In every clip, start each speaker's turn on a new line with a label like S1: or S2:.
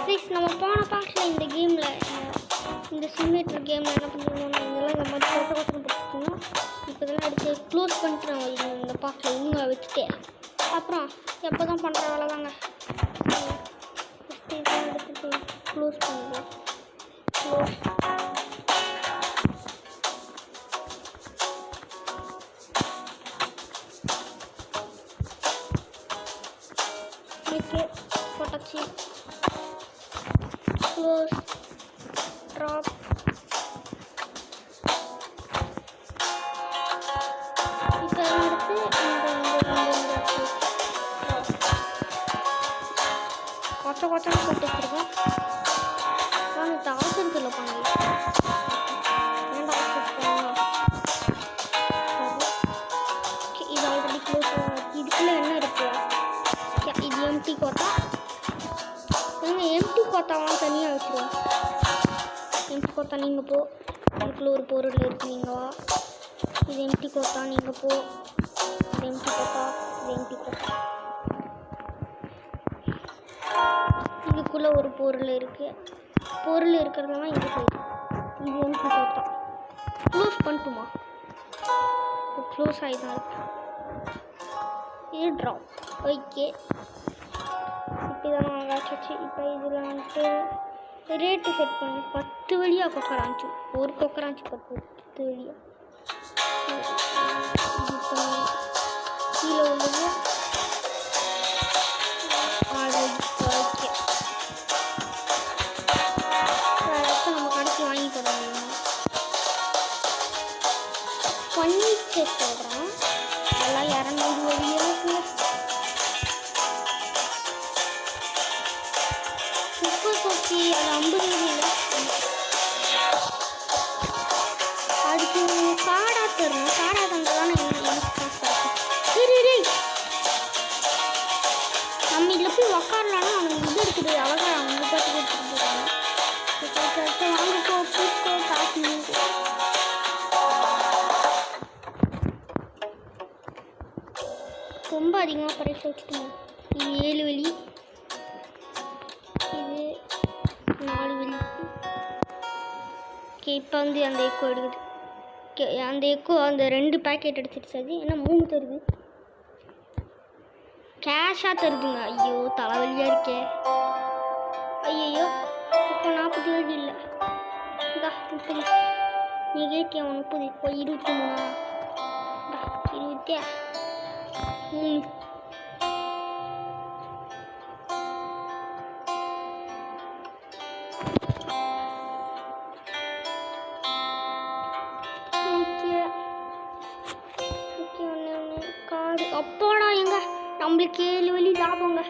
S1: Please நம்ம போன பாட்டில் இந்த கேமில் இந்த சிமுலேட்டர் கேமில் என்ன பண்ணுவோம்னா இதெல்லாம் இந்த மாதிரி கொச்சம் கொடுத்துட்டோம். இப்போ இதெல்லாம் எடுத்து க்ளோஸ் பண்ணிட்டு நம்ம இந்த பாட்டில் ஊங்க வச்சுட்டு அப்புறம் எப்போ தான் பண்ணுற வேலை தாங்க. ஃபஸ்ட்டு இதெல்லாம் எடுத்துகிட்டு க்ளோஸ் பண்ணுவோம். க்ளோஸ் போட்டாச்சு. க்ளோஸ் ட்ராப் இப்போ எடுத்து கொச்சம் போட்டு வச்சுருக்கோம். ஆனால் இது அவசரத்தில் பண்ணி ஏன்டா அவசரம் இது ஆல்ரெடி க்ளோஸ். இதுக்குள்ளே என்ன இருக்கு? இது எம்டி கோட்டா. எம்டி கோட்டாலாம் தனியாக வச்சுருவோம். எம்டி கோட்டா நீங்கள் போ. இதுக்குள்ளே ஒரு பொருள் இருக்குது, நீங்கள் வா. இது எம்டி கோட்டா, நீங்கள் போ. இது எம்டி கோட்டா, இது எம்டி கோட்டா. இதுக்குள்ளே ஒரு பொருள் இருக்குது. பொருள் இருக்கிறதெல்லாம் இது சைடு. இது எம்டி கோட்டா. க்ளோஸ் பண்ணட்டுமா? க்ளோஸ் ஆகிதான் இருக்கு. இது ட்ராப். ஓகே, இப்போ இதெல்லாம் வச்சு இப்போ இதில் வந்துட்டு ரேட்டு செட் பண்ணி 10 வழியாக கொக்கராஞ்சு. ஒரு கொக்கராஞ்சு 10 வழியாக இது பண்ணி கீழே உள்ளது. ஓகே, ஏதாச்சும் நம்ம கடைசி வாங்கி தர முடியும். ஃபர்னிச்சர் சொல்கிறேன். அதெல்லாம் 200 வழியாக இருக்குது. அது 50 இல்லை. அதுக்கு காடா தரணும். காடா தந்தானே எனக்கு காசு கிடைக்கும். நம்ம இதில் போய் உக்காரலான்னா அவனுக்கு இது இருக்குது. அழகா அவங்க பார்த்து கொடுத்துருக்காங்க. வாங்கிக்கோ, பூஸ்கோ, காசு ரொம்ப அதிகமாக பரிசு வச்சுட்டோம். இது 7 வழி, இது 4 வழி. ஓகே, இப்போ வந்து அந்த எக்கோ எடுக்குது. ஓகே, அந்த எக்கோ அந்த 2 பேக்கெட் எடுத்துடுச்சு. அது ஏன்னா 3 தருது. கேஷாக தருதுங்க. ஐயோ தலைவலியாக இருக்கே. ஐயோ இப்போ 47 இல்லை. இதா 30. நெகேட்டிவ் 30. இப்போ 23. 23. அப்போடா எங்க நம்மளுக்கு 7 வழி லாபங்க.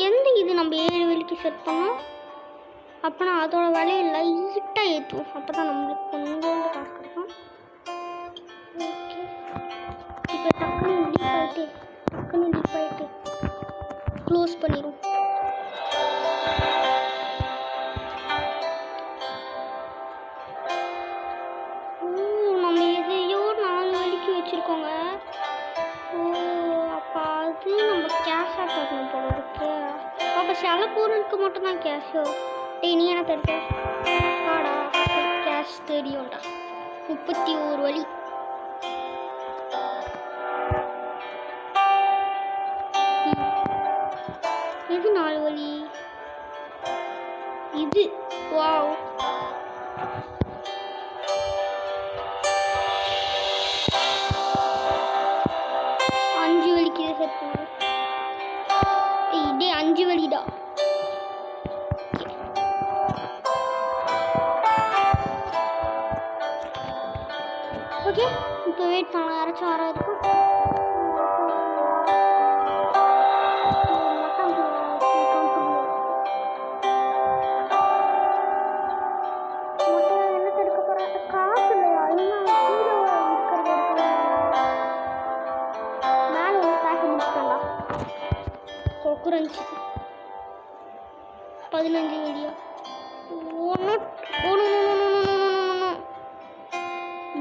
S1: எந்த இது நம்ம 7 வழிக்கு செட் பண்ணோம். அப்போனா அதோட விலையை லைட்டாக ஏற்றுவோம். அப்போ தான் நம்மளுக்கு கொஞ்சோண்டு காசு கிடைக்கும். ஓகே, இப்போ டக்குன்னு லீஃப் ஆகிட்டு க்ளோஸ் பண்ணிடும். நம்ம எதையோ 4 வழிக்கு வச்சுருக்கோங்க. அப்போ அது நம்ம கேஷாக தரணும் போல இருக்கு. அப்போ சில பொருளுக்கு மட்டும்தான் கேஷோ. நீ என்ன தருக்க? ஆடா கேஷ் தெரியும்டா. 31 வழி. இது 4 வழி. இது வாவ். இதே 5 வழிடா. ஓகே, இப்போ வெயிட் பண்ணலாம். யாராச்சும் வர இருக்கும். என்ன தடுக்க போறாங்க? காசு இல்லையா? மேலே ஒரு பேக் முடிச்சுட்டாண்டா. கொக்குரஞ்சி 15 வீடியோ.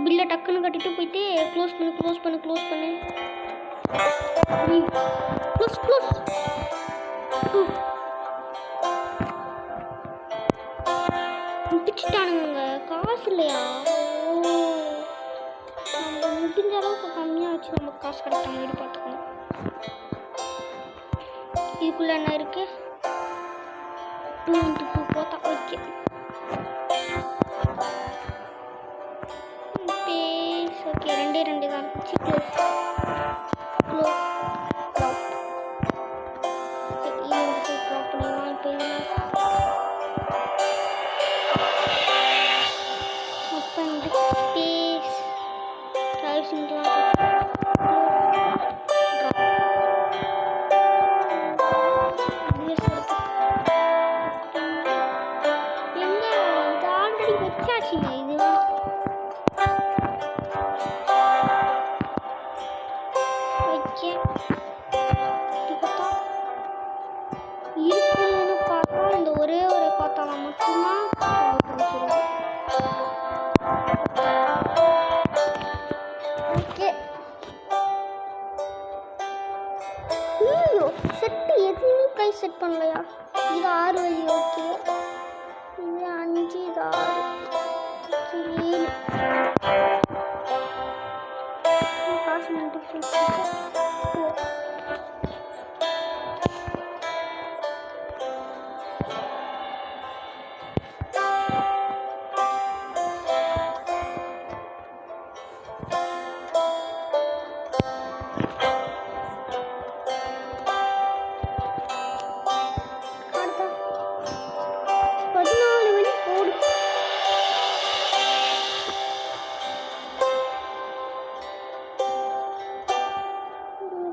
S1: பில்லை டக்குன்னு கட்டிட்டு போயிட்டு க்ளோஸ் பண்ணு. க்ளோஸ் காசு இல்லையா? ஓ, நம்ம முடிஞ்ச அளவுக்கு கம்மியாக வச்சு நமக்கு காசு கிடைக்கிற மாதிரி பார்த்துக்கணும். இதுக்குள்ளே என்ன இருக்கு? 2 into 2 போத்தா. ஓகே, ஓகே, 2 தான் இருந்துச்சு. Close close drop. ஓகே, இது ட்ராப் பண்ணிடலாம். இப்போ ஓப்பன் பேஸ் ட்ரைவ்ஸ்லாம் எங்க இது ஆல்ரெடி வச்சாச்சுங்க. இது ஓகே இருக்குன்னு பார்த்தா இந்த ஒரே ஒரு காத்தால மட்டும்தான் ஓகே. ஐயோ, செட்டு எதுவுமே ப்ரைஸ் செட் பண்ணலையா? இது 6 வழி. ஓகே, இது 5, இது 6, 7. காசு மட்டும்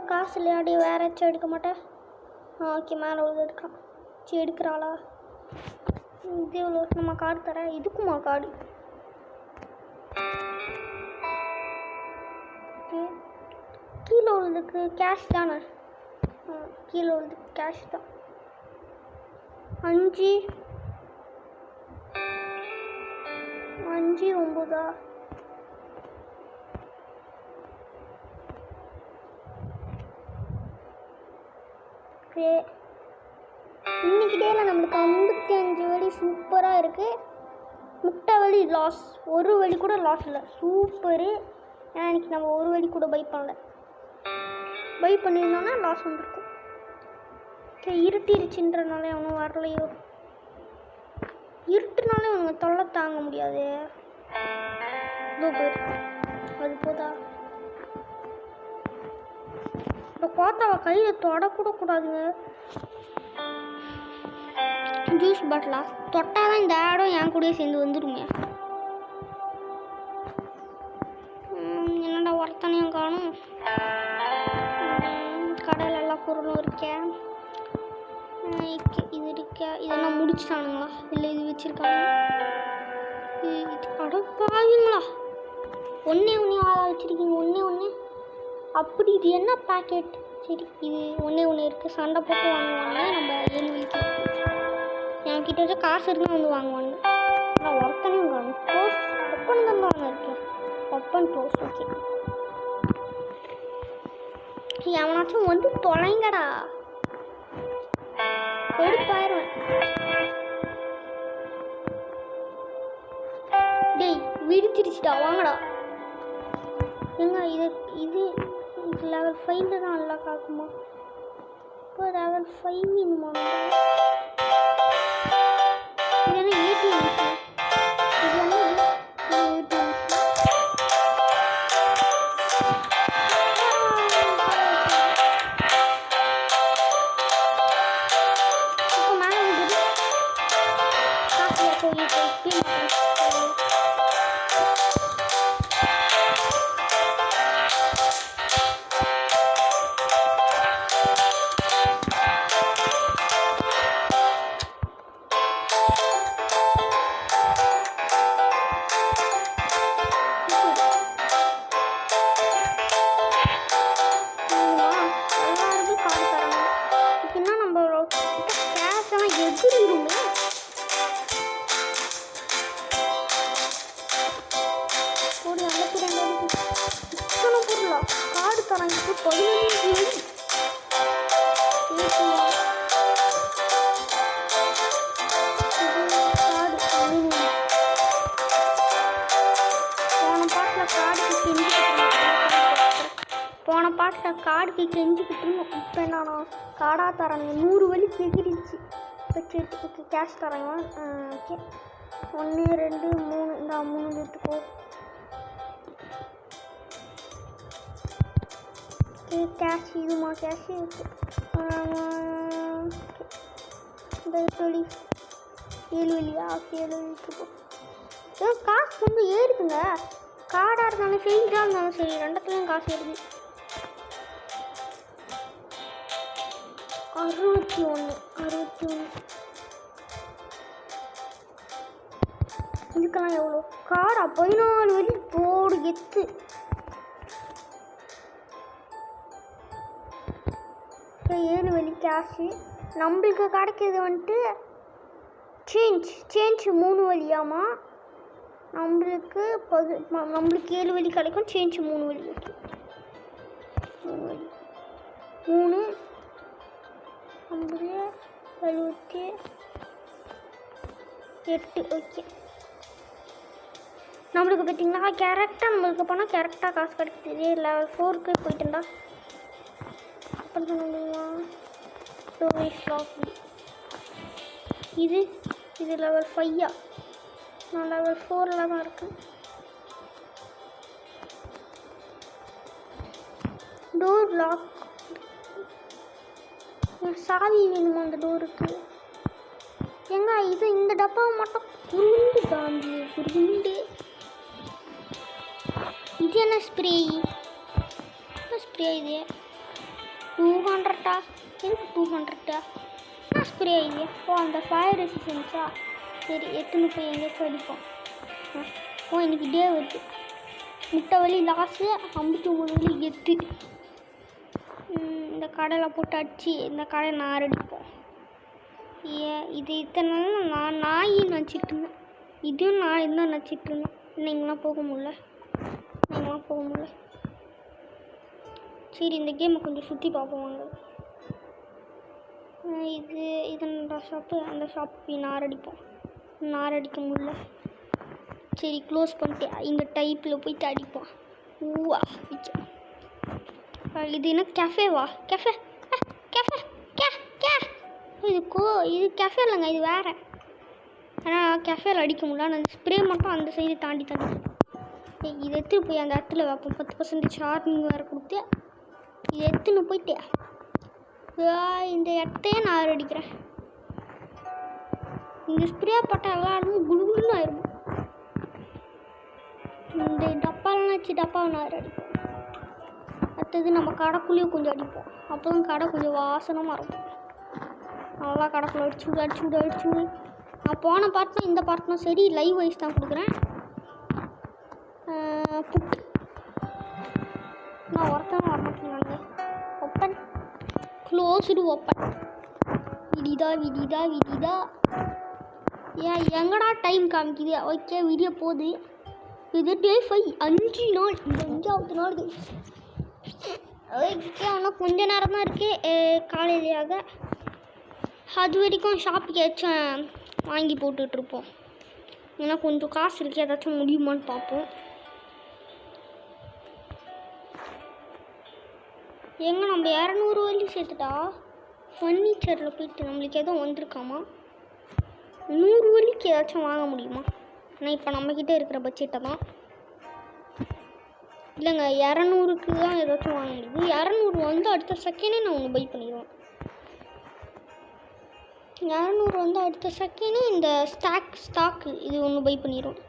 S1: காசு இல்லையாடி? வேற ஏதாச்சும் எடுக்க மாட்டேன். ஓகே, மேலே உள்ள எடுக்கலாம். சரி, எடுக்கிறாளா? இது எவ்வளோ? நம்ம கார்டு தரேன். இதுக்குமா கார்டு? ஓகே, கீழே உள்ளதுக்கு கேஷ் தானே? கீழே உள்ளதுக்கு கேஷ் தான். 5 5 9. ஓகே, இன்னைக்கு டேயில் நம்மளுக்கு 55 வழி சூப்பராக இருக்குது. முட்டை வழி லாஸ், ஒரு வழி கூட லாஸ் இல்லை. சூப்பரு. ஏன்னா இன்னைக்கு நம்ம ஒரு வழி கூட பை பண்ணல. பை பண்ணியிருந்தோன்னா லாஸ் வந்துருக்கும். ஓகே, இருட்டிருச்சுன்றனாலே அவனும் வரலையோ? இருட்டுனாலே அவனுங்க தொல்லை தாங்க முடியாது. அது போதா? இப்போ கோத்தாவை கையில் தொடக்கூட கூடாதுங்க. ஜூஸ் பாட்டிலா தொட்டால் தான் இந்த ஆடும் என் கூடயே சேர்ந்து வந்துடுங்க. என்னடா ஒருத்தனையும் காணும். கடையில் எல்லா பொருளும் இருக்கேன். இது இருக்க. இதெல்லாம் முடிச்சிட்டானுங்களா? இல்லை இது வச்சுருக்காங்க. அடப்பாவீங்களா? ஒன்றே ஆளாக வச்சுருக்கீங்க. ஒன்று அப்படி. இது என்ன பேக்கெட்? சரி, இது ஒன்று இருக்குது. சண்டை போட்டு வாங்குவாங்க. நம்ம 7 வழிக்கு என்கிட்ட வச்சா காசு இருந்தால் வந்து வாங்குவாங்க. நான் ஒருத்தனையும் காணும். க்ளோஸ் ஓப்பன் தான் வாங்க இருக்கேன். Open close. ஓகே, எவனாச்சும் வந்து தொலைங்கடா. எடுப்பாயிருவேன். டேய், விடுச்சிருச்சுடா, வாங்கடா. ஏங்க இது லெவல் 5 தான் நல்லா காக்குமா? இப்போ லெவல் 5 வேணுமா? இது என்ன ஏடிஎம்? இது என்ன ஏடிஎம்? இப்போ மேலே இருக்குது காசு போய் கார்டுக்கு கெஞ்சிக்கிட்டு இருந்தோம். இப்போ என்னன்னா கார்டாக தரானுங்க. 100 வழி எகிரிச்சு. ஓகே கேஷ் தராங்க. ஓகே 1 2 3 இந்த 3 எடுத்துக்கோ. கேஷ் இதுமா கேஷ் ஓகே. இந்த 8 வழி 7 வழியா? ஓகே 7 வழி எடுத்துக்கோ. காசு ரொம்ப ஏறுதுங்க. கார்டாக இருந்தாலும் சரி இதாக இருந்தாலும் சரி ரெண்டத்துலையும் காசு ஏறுது. 61 இதுக்கெல்லாம் எவ்வளோ? கார்டா 14 வழி போடு எத்து. ஓகே 7 வழி கேஷு. நம்மளுக்கு கிடைக்கிறது வந்துட்டு சேஞ்ச் 3 வழியாமா. நம்மளுக்கு 7 வழி கிடைக்கும். சேஞ்ச் 3 வழி. Okay 3 50 78 okay. நம்மளுக்கு பார்த்தீங்கன்னா கரெக்டாக நம்மளுக்கு போனால் கரெக்டாக காசு கிடைக்குது. லெவல் 4க்கு போயிட்டுருந்தா அப்புறம் சொல்ல முடியுமா? இது லெவல் 5யா? நான் லெவல் 4ல் தான் இருக்கேன். Door lock. சாவி வேணுமா அந்த டோருக்கு? எங்க இது இந்த டப்பாவை மட்டும் குருண்டு தாண்டி குருண்டு. இது என்ன ஸ்ப்ரே? இது 200 எனக்கு 200 ஸ்ப்ரே இது. ஓ அந்த ஃபயர் ரெசிஸ்டன்ஸா? சரி எத்தனை போய் எங்கேயாச்சும் அடிப்போம். இன்னைக்கு டே வருது. 30 வழி லாஸு 59 வழி எத்து. இந்த கடையில் போட்டு அடித்து இந்த கடை நார் அடிப்போம். இது இத்தனை நாள் நான் நாயின்னு நினச்சிட்டு இருந்தேன். இதுவும் நான் தான் நினச்சிட்டு இருந்தேன். நீங்களாம் போக முடியல. சரி இந்த கேமை கொஞ்சம் சுற்றி பார்ப்போம் வாங்க. இது ஷாப்பு. அந்த ஷாப்பு நார் அடிப்போம். நார் அடிக்க முடியல. சரி க்ளோஸ் பண்ணிட்டு இந்த டைப்பில் போய்ட்டு அடிப்போம். ஊவா இது என்ன கேஃபேவா? கேஃபே இது கேஃபே இல்லைங்க, இது வேறு. ஆனால் கேஃபேல அடிக்க முடியல. நான் ஸ்ப்ரே மட்டும் அந்த சைடு தாண்டி இதை எடுத்துன்னு போய் அந்த இடத்துல வைப்போம். 10% சார்ஜிங் வேறு கொடுத்து இதை எடுத்துன்னு போயிட்டு இந்த இடத்தையே நான் அடிக்கிறேன். இந்த ஸ்ப்ரே போட்டால் எல்லாருமே குடுகுடுன்னு ஆயிடும். இந்த டப்பாலாம் வச்சு டப்பாவை நான் அடிப்போம். அடுத்தது நம்ம கடைக்குள்ளேயும் கொஞ்சம் அடிப்போம். அப்போ தான் கடை கொஞ்சம் வாசனமாக இருக்கும். நல்லா கடைக்குள்ள அடிச்சு விடு. நான் போன பார்ட்டும் இந்த பார்ட்டும் சரி லைவ் வைஸ் தான் கொடுக்குறேன். புட்டு நான் ஒருத்தவங்க வரமாட்டேங்கிறாங்க. Open closed open. விடிதா ஏன் எங்கடா டைம் காமிக்குது? ஓகே வீடியோ போகுது. இது டே 5 5 நாள். இது 5வது நாள். ஓகே ஆனால் கொஞ்ச நேரம் தான் இருக்குது காலையிலேயாக. அது வரைக்கும் ஷாப்புக்கு ஏதாச்சும் வாங்கி போட்டுட்ருப்போம். ஏன்னா கொஞ்சம் காசு இருக்குது, ஏதாச்சும் முடியுமான்னு பார்ப்போம். எங்கே நம்ம 200 வழி சேர்த்துட்டா ஃபர்னிச்சரில் போயிட்டு நம்மளுக்கு எதுவும் வந்திருக்காமா? 100 வழிக்கு ஏதாச்சும் வாங்க முடியுமா? ஆனால் இப்போ நம்மக்கிட்ட இருக்கிற பட்ஜெட்டை தான் இல்லைங்க 200க்கு தான் ஏதாச்சும் வாங்க முடியுது. 200 வந்து அடுத்த செகண்டே நான் ஒன்று பை பண்ணிடுவேன். 200 வந்து அடுத்த செகண்டே இந்த ஸ்டாக்கு இது ஒன்று பை பண்ணிடுவோம்.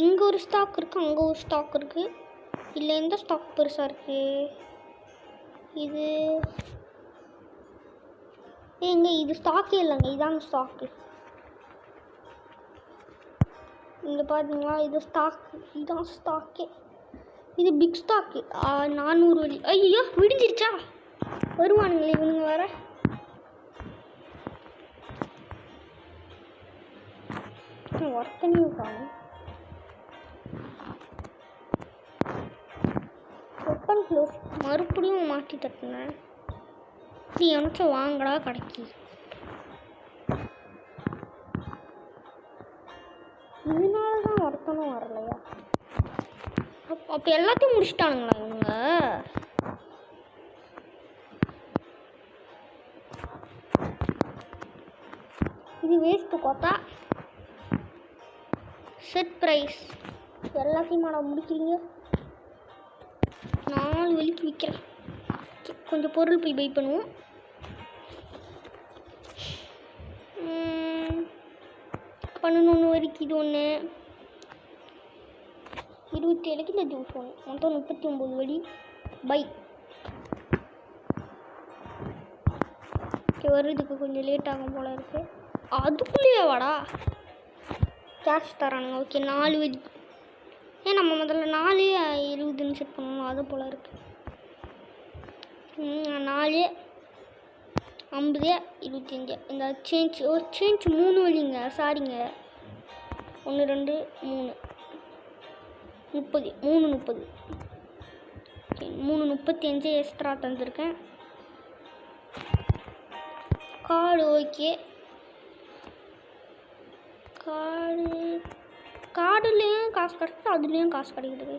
S1: இங்கே ஒரு ஸ்டாக் இருக்குது, அங்கே ஒரு ஸ்டாக் இருக்குது. இல்லை எந்த ஸ்டாக் பெருசாக இருக்குது? இது எங்க இது ஸ்டாக்கே இல்லைங்க, இதாங்க ஸ்டாக்கு. இங்கே பார்த்தீங்களா இது இதான் ஸ்டாக்கே. இது பிக் ஸ்டாக்கு 400 வழி. ஐயோ விடிஞ்சிருச்சா? வருவானுங்களே இவனுங்க வேற. ஒருத்தனையும் காணும். ஓப்பன் க்ளோஸ் மறுபடியும் மாற்றி தட்டினேன். நீ எனக்கு வாங்கடா கடைக்கு. இதனால தான் ஒருத்தனும் வரலையா? அப்போ எல்லாத்தையும் முடிச்சிட்டானுங்களா இவங்க? இது வேஸ்ட்டு கோத்தா. செட் ப்ரைஸ் எல்லாத்தையும் மாட முடிக்கிறீங்க. 4 வலிக்கு விற்கிறேன். கொஞ்சம் பொருள் போய் பை பண்ணுவோம். 11 வரைக்கும் இது ஒன்று, 27க்கு இந்த ஜூஸ் ஒன்று, மொத்தம் 39 வழி பை. ஓகே, வர்றதுக்கு கொஞ்சம் லேட் ஆகும் போல் இருக்குது. அதுக்குள்ளேயே வாடா கேஷ் தரானுங்க. ஓகே 4 வழி. ஏன் நம்ம முதல்ல 4:20 செட் பண்ணணும், அது போல் இருக்குது. 4 50 25. இந்த சேஞ்ச் ஒரு சேஞ்ச் 3 வழிங்க, சாரிங்க. 1 2 3 30, 3 30. 3 35 எக்ஸ்ட்ரா தந்திருக்கேன். Card okay. கார்டுலேயும் காசு கிடைக்குது, அதுலேயும் காசு கிடைக்குது.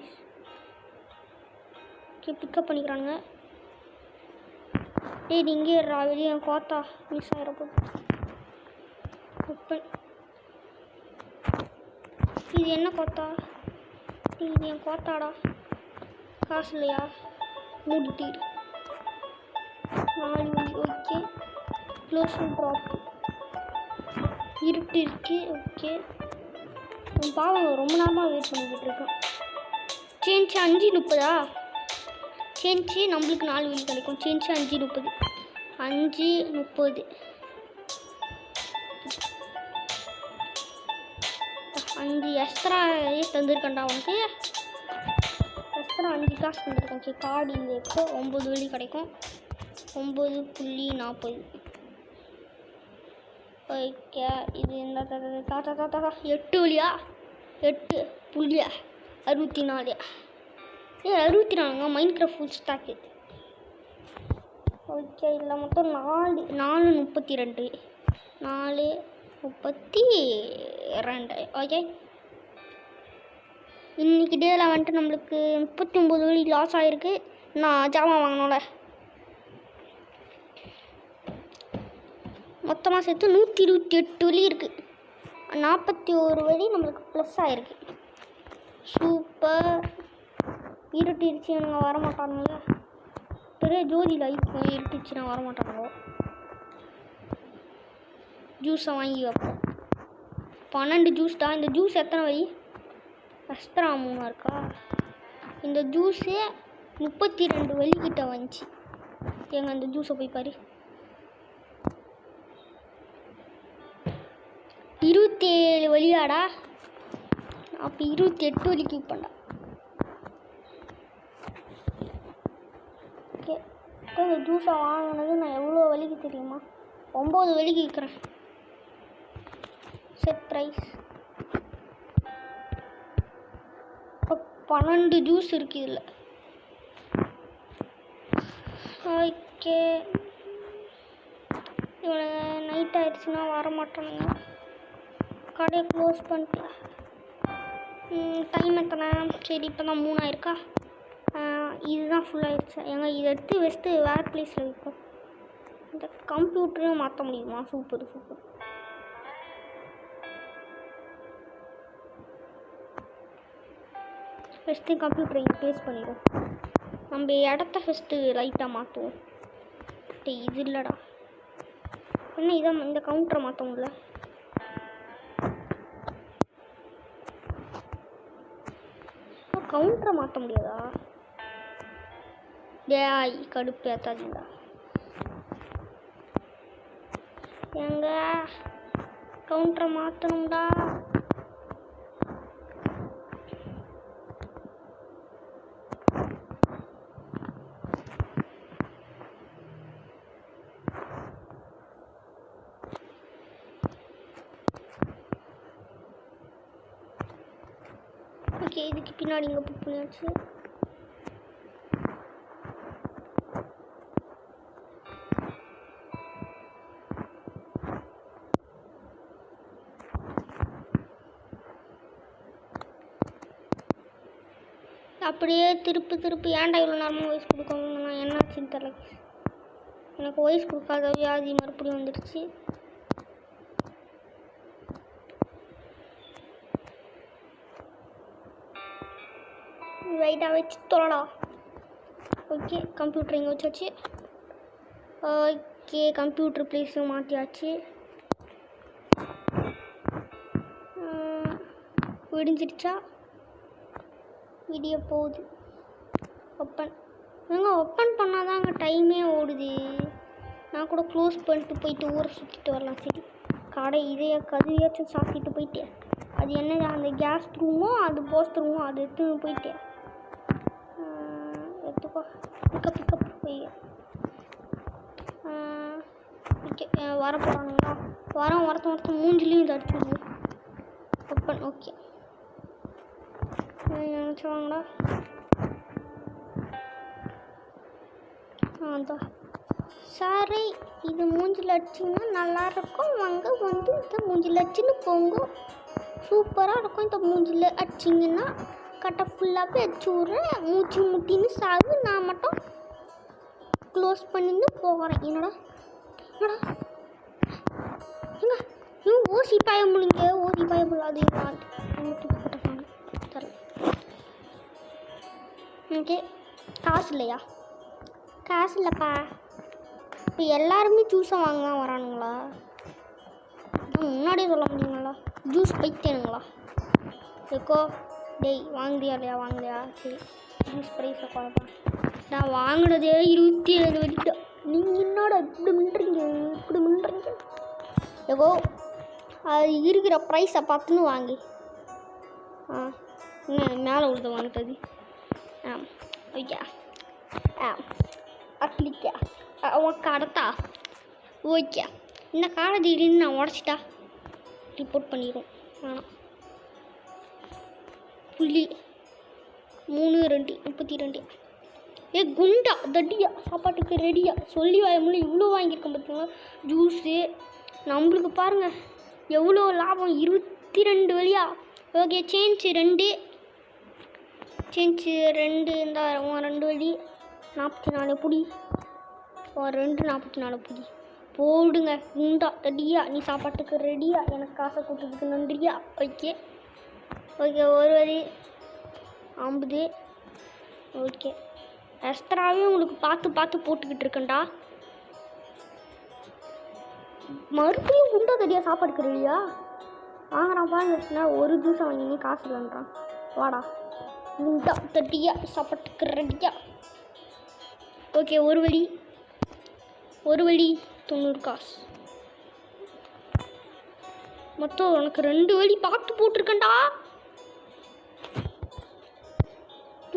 S1: ஓகே பிக்கப் பண்ணிக்கிறானுங்க. டேய் இங்கே இருறா, வெளியே கோத்தா மிஸ் ஆகிடப்போகுது. இது என்ன கோத்தா? இது என் கோத்தாடா. காசு இல்லையா? மூடிட்டீர் 4 வழி. Okay close drop. இருட்டு இருக்கு. ஓகே பாவம் ரொம்ப நேரமாக வெயிட் பண்ணிக்கிட்டு இருக்கோம். சேஞ்ச் 5:30. சேஞ்சு நம்மளுக்கு 4 வழி கிடைக்கும். சேஞ்சு 5:30. 5:30 5 எக்ஸ்ட்ரா தந்துருக்கேன்டா உனக்கு. எக்ஸ்ட்ரா 5 காசு தந்துருக்கேன். சரி கார்டு இங்கே இருக்கு. 9 வழி கிடைக்கும். 9.40. ஓகே இது இந்த 8 வழியா? 8.64. 64 mind craft full stack. Okay இல்லை மொத்தம் 4:32. 4:32. ஓகே இன்றைக்கி டேயில் வந்துட்டு நம்மளுக்கு 39 வழி லாஸ் ஆகிருக்கு. நான் ஜாமான் வாங்கினோம்ல, மொத்தமாக சேர்த்து 128 வழி இருக்குது. 41 வழி நம்மளுக்கு ப்ளஸ் ஆகிருக்கு. சூப்பர். இருட்டுச்சு எனக்கு வரமாட்டானுங்க. பெரிய ஜோதி லைஃப் இருட்டுச்சு நான் வரமாட்டானுங்க. ஜூஸை வாங்கி வைப்போம். 12 ஜூஸ் தான். இந்த ஜூஸ் எத்தனை வழி? எக்ஸ்ட்ரா 3 இருக்கா? இந்த ஜூஸே 32 வழிக்கிட்ட வந்துச்சு. எங்க அந்த ஜூஸை போய் பாரு. 27 வழியாடா. அப்போ 28 வழிக்கு விற்பேன்டா. ஓகே இந்த ஜூஸை வாங்கினது நான் எவ்வளோ வழிக்கு தெரியுமா? 9 வழிக்கு விற்கிறேன். Set price. 12 ஜூஸ் இருக்குது இதில். ஓகே இவனை நைட் ஆகிடுச்சுன்னா வரமாட்டானுங்க. கடையை க்ளோஸ் பண்ணிட்டு டைம் எத்தனை? சரி இப்போ தான் 3 ஆயிருக்கா. இதுதான் ஃபுல்லாகிடுச்சு. எங்க இதை எடுத்து வச்சுட்டு வேறு ப்ளேஸில் வைப்போம். இந்த கம்ப்யூட்டரையும் மாற்ற முடியுமா? Super super. ஃபஸ்ட்டு கம்ப்யூட்டரை இங்கே ப்ளேஸ் பண்ணிடுவோம். நம்ம இடத்த ஃபஸ்ட்டு லைட்டாக மாற்றுவோம். இது இல்லைடா என்ன இதான் இந்த கவுண்டரை மாற்ற முடியல. கவுண்டரை மாற்ற முடியாதா? டேய் கடுப்பு ஏற்றாதீங்களா எங்க கவுண்டரை மாற்றணும்டா. ஓகே இதுக்கு பின்னாடி இங்கே புக் பண்ணியாச்சு. அப்படியே திருப்பி ஏன்டா இவ்வளோ நேரமாக வாய்ஸ் கொடுக்கணும்? நான் என்னாச்சுன்னு தெரியல. எனக்கு வாய்ஸ் கொடுக்காத வியாதி மறுபடியும் வந்துடுச்சு. வெயிட்டாக வச்சு தொலைடா. ஓகே கம்ப்யூட்டர் இங்கே வச்சாச்சு. ஓகே கம்ப்யூட்டர் ப்ளேஸும் மாற்றியாச்சு. விடிஞ்சிடுச்சா? விடிய போகுது. ஓப்பன் ஓப்பன் பண்ணால் தான் அங்கே டைமே ஓடுது. நான் கூட க்ளோஸ் பண்ணிட்டு போயிட்டு ஊரை சுற்றிட்டு வரலாம். சரி கடை கதையாச்சும் சாப்பிட்டு போயிட்டேன். அது என்ன அந்த கேஸ் ரூமோ அது போஸ்ட் ரூமோ அது எடுத்துன்னு போயிட்டேன். எடுத்துக்கோ பிக்கப் போய் ஓகே வர போகிறானுங்களா? ஒருத்த மூஞ்சிலையும் இது அடிச்சுடுவோம். Open okay நினச்சவாங்களா? அதான் சாரி இது மூஞ்சில் அடிச்சிங்கன்னா நல்லாயிருக்கும். வாங்க வந்து இந்த மூஞ்சில் அடிச்சுன்னு போங்க. சூப்பராக இருக்கும். இந்த மூஞ்சில் அடிச்சிங்கன்னா கட்டை ஃபுல்லாக போய் அடிச்சு விட்றேன். மூச்சு முட்டின்னு சாகு. நான் மட்டும் க்ளோஸ் பண்ணின்னு போகிறேன். என்னடா எங்க ஓசி பாய முடியுங்க. ஓசி பாய முடியாது. தரல. ஓகே காசு இல்லையா? காசு இல்லைப்பா. இப்போ எல்லாருமே ஜூஸை வாங்க தான் வரானுங்களா? முன்னாடியே சொல்ல முடியுங்களா? ஜூஸ் பைத்தேனுங்களா? எக்கோ டேய் வாங்குறியா? சரி ஜூஸ் ப்ரைஸை குறைப்பேன். நான் வாங்கினதே 27 வரைக்கும். நீங்கள் என்னோட இப்படி மின்றீங்க? எக்கோ அது இருக்கிற ப்ரைஸை பார்த்துன்னு வாங்கி மேலே விழுத வாங்கிட்டது. ஓகே அட்லிக்கா உன் கடத்தா? ஓகே இந்த காடை திடீர்னு நான் உடச்சிட்டா ரிப்போர்ட் பண்ணிடுவோம். வேணாம். புள்ளி 3 2 32. குண்டா தட்டியா சாப்பாட்டுக்கு ரெடியா சொல்லி வாயமுள்ள இவ்வளோ வாங்கியிருக்கேன் பார்த்தீங்களா? ஜூஸு நம்மளுக்கு பாருங்கள் எவ்வளோ லாபம். 22 வழியா. ஓகே சேஞ்சு 2 இந்த 2 வழி 44 புடி. 2 44 புடி போடுங்க. குண்டா தட்டியா நீ சாப்பாட்டுக்கு ரெடியா? எனக்கு காசை கொடுத்ததுக்கு நன்றியா? ஓகே ஒரு வழி 50. ஓகே எக்ஸ்ட்ராவே உங்களுக்கு பார்த்து போட்டுக்கிட்டு இருக்கேன்டா. மறுபடியும் குண்டா தடியா சாப்பாடுக்கு ரெடியா? வாங்குறான் பாருங்க. ஒரு ஜூஸை வாங்கி நீ காசு இல்லைன்றான். வாடா குண்டா தட்டியா சாப்பாட்டுக்கு ரெடியா? ஓகே ஒரு வழி 90 காசு. மொத்தம் உனக்கு 2 வழி பார்த்து போட்டிருக்கேன்டா.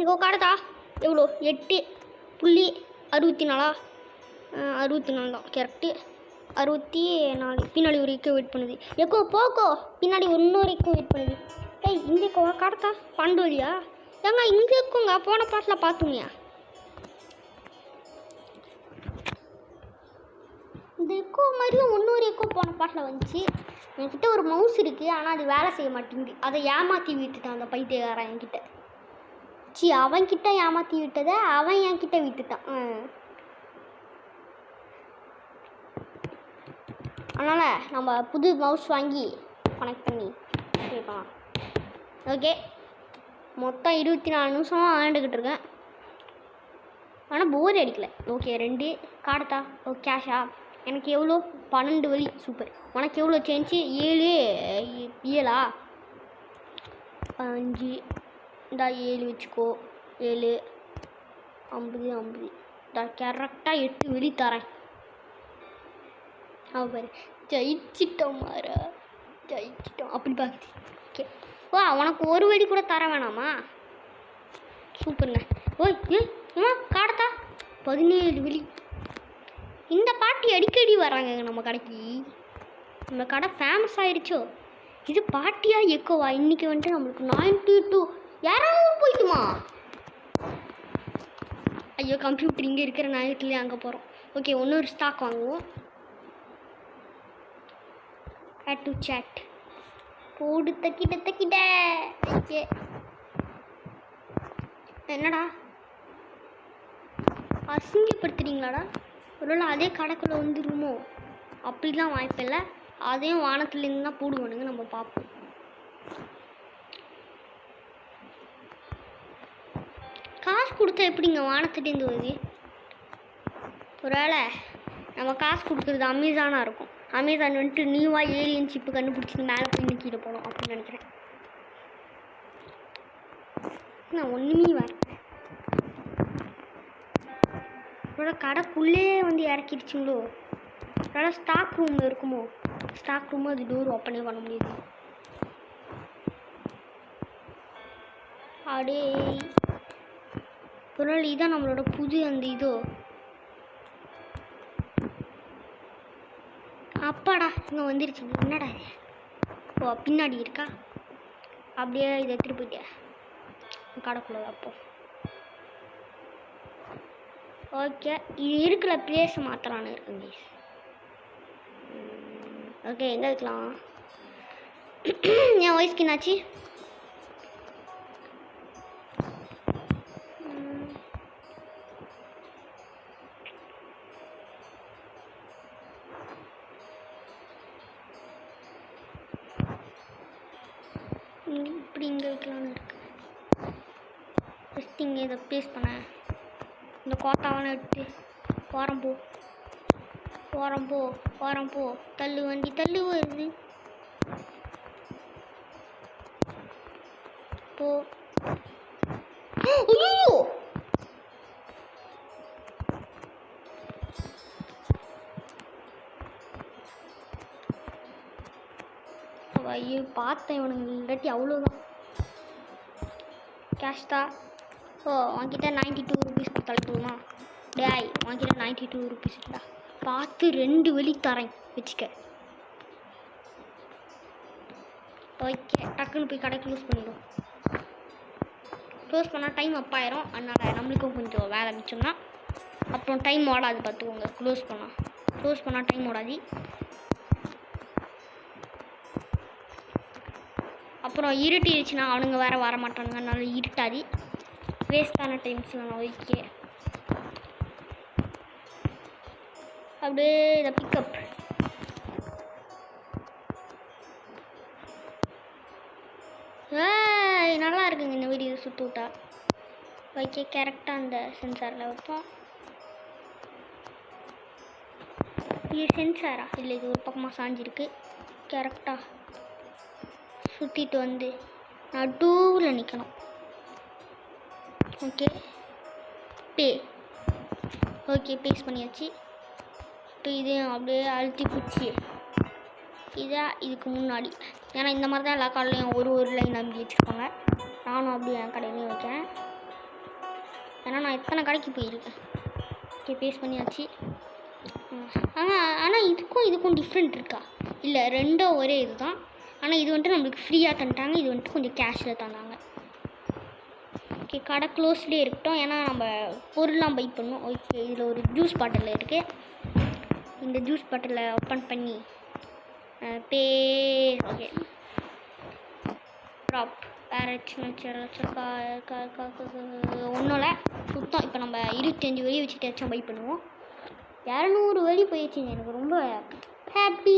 S1: இங்கோ காடதா எவ்வளோ 8.64. 64 தான் கரெக்டு. 64 பின்னாடி ஒரு வரைக்கும் வெயிட் பண்ணுது. போக்கோ பின்னாடி இன்னொரு வரைக்கும் வெயிட் பண்ணுது. இங்கே காடத்தா 12 வழியா? ஏங்க இங்கே இருக்குங்க. போன பாட்டில் பார்த்துங்கயா. இந்த எக்கோ மாதிரியும் இன்னொரு எக்கோ போன பாட்டில் வந்துச்சு. என்கிட்ட ஒரு மவுஸ் இருக்குது ஆனால் அது வேலை செய்ய மாட்டேங்குது. அதை ஏமாற்றி விட்டுட்டான் அந்த பைத்தியக்காரன் என்கிட்ட. அவன்கிட்ட ஏமாற்றி விட்டதை அவன் என்கிட்ட விட்டுட்டான். அதனால் நம்ம புது மவுஸ் வாங்கி கனெக்ட் பண்ணி கேட்கலாம். ஓகே மொத்தம் 24 நிமிஷம் ஆண்டுக்கிட்டு இருக்கேன். ஆனால் போர் அடிக்கலை. ஓகே 2 கார்டத்தா. ஓகே கேஷா எனக்கு எவ்வளோ? 12 வழி. சூப்பர். உனக்கு எவ்வளோ சேஞ்சு? 7 5 இந்த 7 வச்சுக்கோ. 7 50 இந்த கரெக்டாக 8 வழி தரேன். பாரு ஜெயிச்சிட்டோம் அப்படி பார்க்குது. ஓகே உனக்கு ஒரு வழி கூட தர வேணாமா? சூப்பருங்க. காடத்தா 17 வழி. இந்த பாட்டி அடிக்கடி வராங்க நம்ம கடைக்கு. நம்ம கடை ஃபேமஸ் ஆயிடுச்சோ. இது பாட்டியா எக்கோவா? இன்றைக்கி வந்துட்டு நம்மளுக்கு 92 யாராவது போயிட்டுமா? ஐயோ கம்ப்யூட்டர் இங்கே இருக்கிற நாயத்துலேயே அங்கே போகிறோம். ஓகே இன்னொரு ஸ்டாக் வாங்குவோம். ஆட் டு சாட் போடு தக்கிட்ட. ஓகே என்னடா அசிங்கப்படுத்துறீங்களாடா? ஒருவேளை அதே கடைக்குள்ளே வந்துருமோ? அப்படிலாம் வாய்ப்பில்லை. அதையும் வானத்துலேருந்து தான் போடுவானுங்க. நம்ம பார்ப்போம். காசு கொடுத்தா எப்படிங்க வானத்துலேருந்து வருது? ஒருவேளை நம்ம காசு கொடுக்குறது அமேசானாக இருக்கும். அமேசான் வந்துட்டு நியூவாக ஏலியன் சிப்பு கண்டுபிடிச்சி மேலே போய் கீழே போகணும் அப்படின்னு நினைக்கிறேன். நான் ஒன்றுமே வரேன். இதோட கடைக்குள்ளே வந்து இறக்கிடுச்சிங்களோ? அதனால் ஸ்டாக் ரூமில் இருக்குமோ? ஸ்டாக் ரூமு அது டோர் ஓப்பனே பண்ண முடியுது. அப்படியே ஒரு நாள் இதான் நம்மளோட புது அந்த இதோ. அப்பாடா இங்கே வந்துருச்சு. என்னடா இது? ஓ பின்னாடி இருக்கா? அப்படியே இதை எடுத்துகிட்டு போயிட்டேன் கடைக்குள்ள. அப்போ ஓகே இது இருக்கிற பிளேஸ் மாற்றலான்னு இருக்குங்க. ஓகே எங்கே இருக்கலாம்? என் வாய்ஸ்க்கு என்னாச்சு? இப்படி இங்கே வைக்கலான்னு இருக்கு. ஃபஸ்ட் இங்கே இதை ப்ளேஸ் பண்ணேன். இந்த கோட்டாவெல்லாம் எடுத்து போகிறோம் போ போகிறோம் போ போகிறோம் போ. தள்ளு வண்டி தள்ளு வருது போ. ஐயோ பார்த்தேன் இவனுங்க இல்லாட்டி அவ்வளோதான். கேஷ் தான். ஓ வாங்கிட்ட 92 ருபீஸ் கொடுத்தாலும் போதுமா? டேய் வாங்கிட்ட 92 ருபீஸ் இல்லைடா. பார்த்து 2 வழி தரேன் வச்சுக்க. ஓகே டக்குன்னு போய் கடை க்ளோஸ் பண்ணிடும். க்ளோஸ் பண்ணால் டைம் அப் ஆயிரும். அதனால் நம்மளுக்கும் கொஞ்சம் வேலை மிச்சம்னா அப்புறம் டைம் ஓடாது பார்த்துக்கோங்க. க்ளோஸ் பண்ணால் டைம் ஓடாது. அப்புறம் இருட்டிடுச்சுன்னா அவனுங்க வேறு வர மாட்டானுங்க. அதனால இருட்டாது. வேஸ்டான டைம்ஸ் வேணும். ஓகே அப்படியே இதை பிக்கப். நல்லா இருக்குங்க இந்த வீடியோ சுற்று விட்டா. ஓகே கரெக்டாக அந்த சென்சாரில் வைப்போம். இது சென்சாரா? இல்லை இது ஒரு பக்கமாக சாஞ்சிருக்கு. கரெக்டாக சுற்றிட்டு வந்து நடுவில் நிற்கணும். ஓகே ஓகே பேஸ் பண்ணியாச்சு. இப்போ இதையும் அப்படியே அழுத்தி பிடிச்சி இதான் இதுக்கு முன்னாடி. ஏன்னா இந்த மாதிரி தான் எல்லா கடையிலையும் ஒரு லைன் நம்பி வச்சுருப்பாங்க. நானும் அப்படியே என் கடையிலையும் வைக்கிறேன். ஏன்னா நான் எத்தனை கடைக்கு போயிருக்கேன். ஓகே பேஸ் பண்ணியாச்சு. ஆனால் இதுக்கும் டிஃப்ரெண்ட் இருக்கா? இல்லை ரெண்டும் ஒரே இது தான். ஆனால் இது வந்துட்டு நம்மளுக்கு ஃப்ரீயாக தந்துட்டாங்க. இது வந்துட்டு கொஞ்சம் கேஷில் தந்தாங்க. ஓகே கடை க்ளோஸ்லேயே இருக்கட்டும். ஏன்னா நம்ம பொருள்லாம் பை பண்ணணும். ஓகே இதில் ஒரு ஜூஸ் பாட்டில் இருக்குது. இந்த ஜூஸ் பாட்டிலை ஓப்பன் பண்ணி ஓகே ட்ராப் வேறு ஒன்றும் இல்லை சுத்தம். இப்போ நம்ம 25 வழி வச்சுட்டு பை பண்ணுவோம். 200 வழி போயிடுச்சுங்க. எனக்கு ரொம்ப ஹாப்பி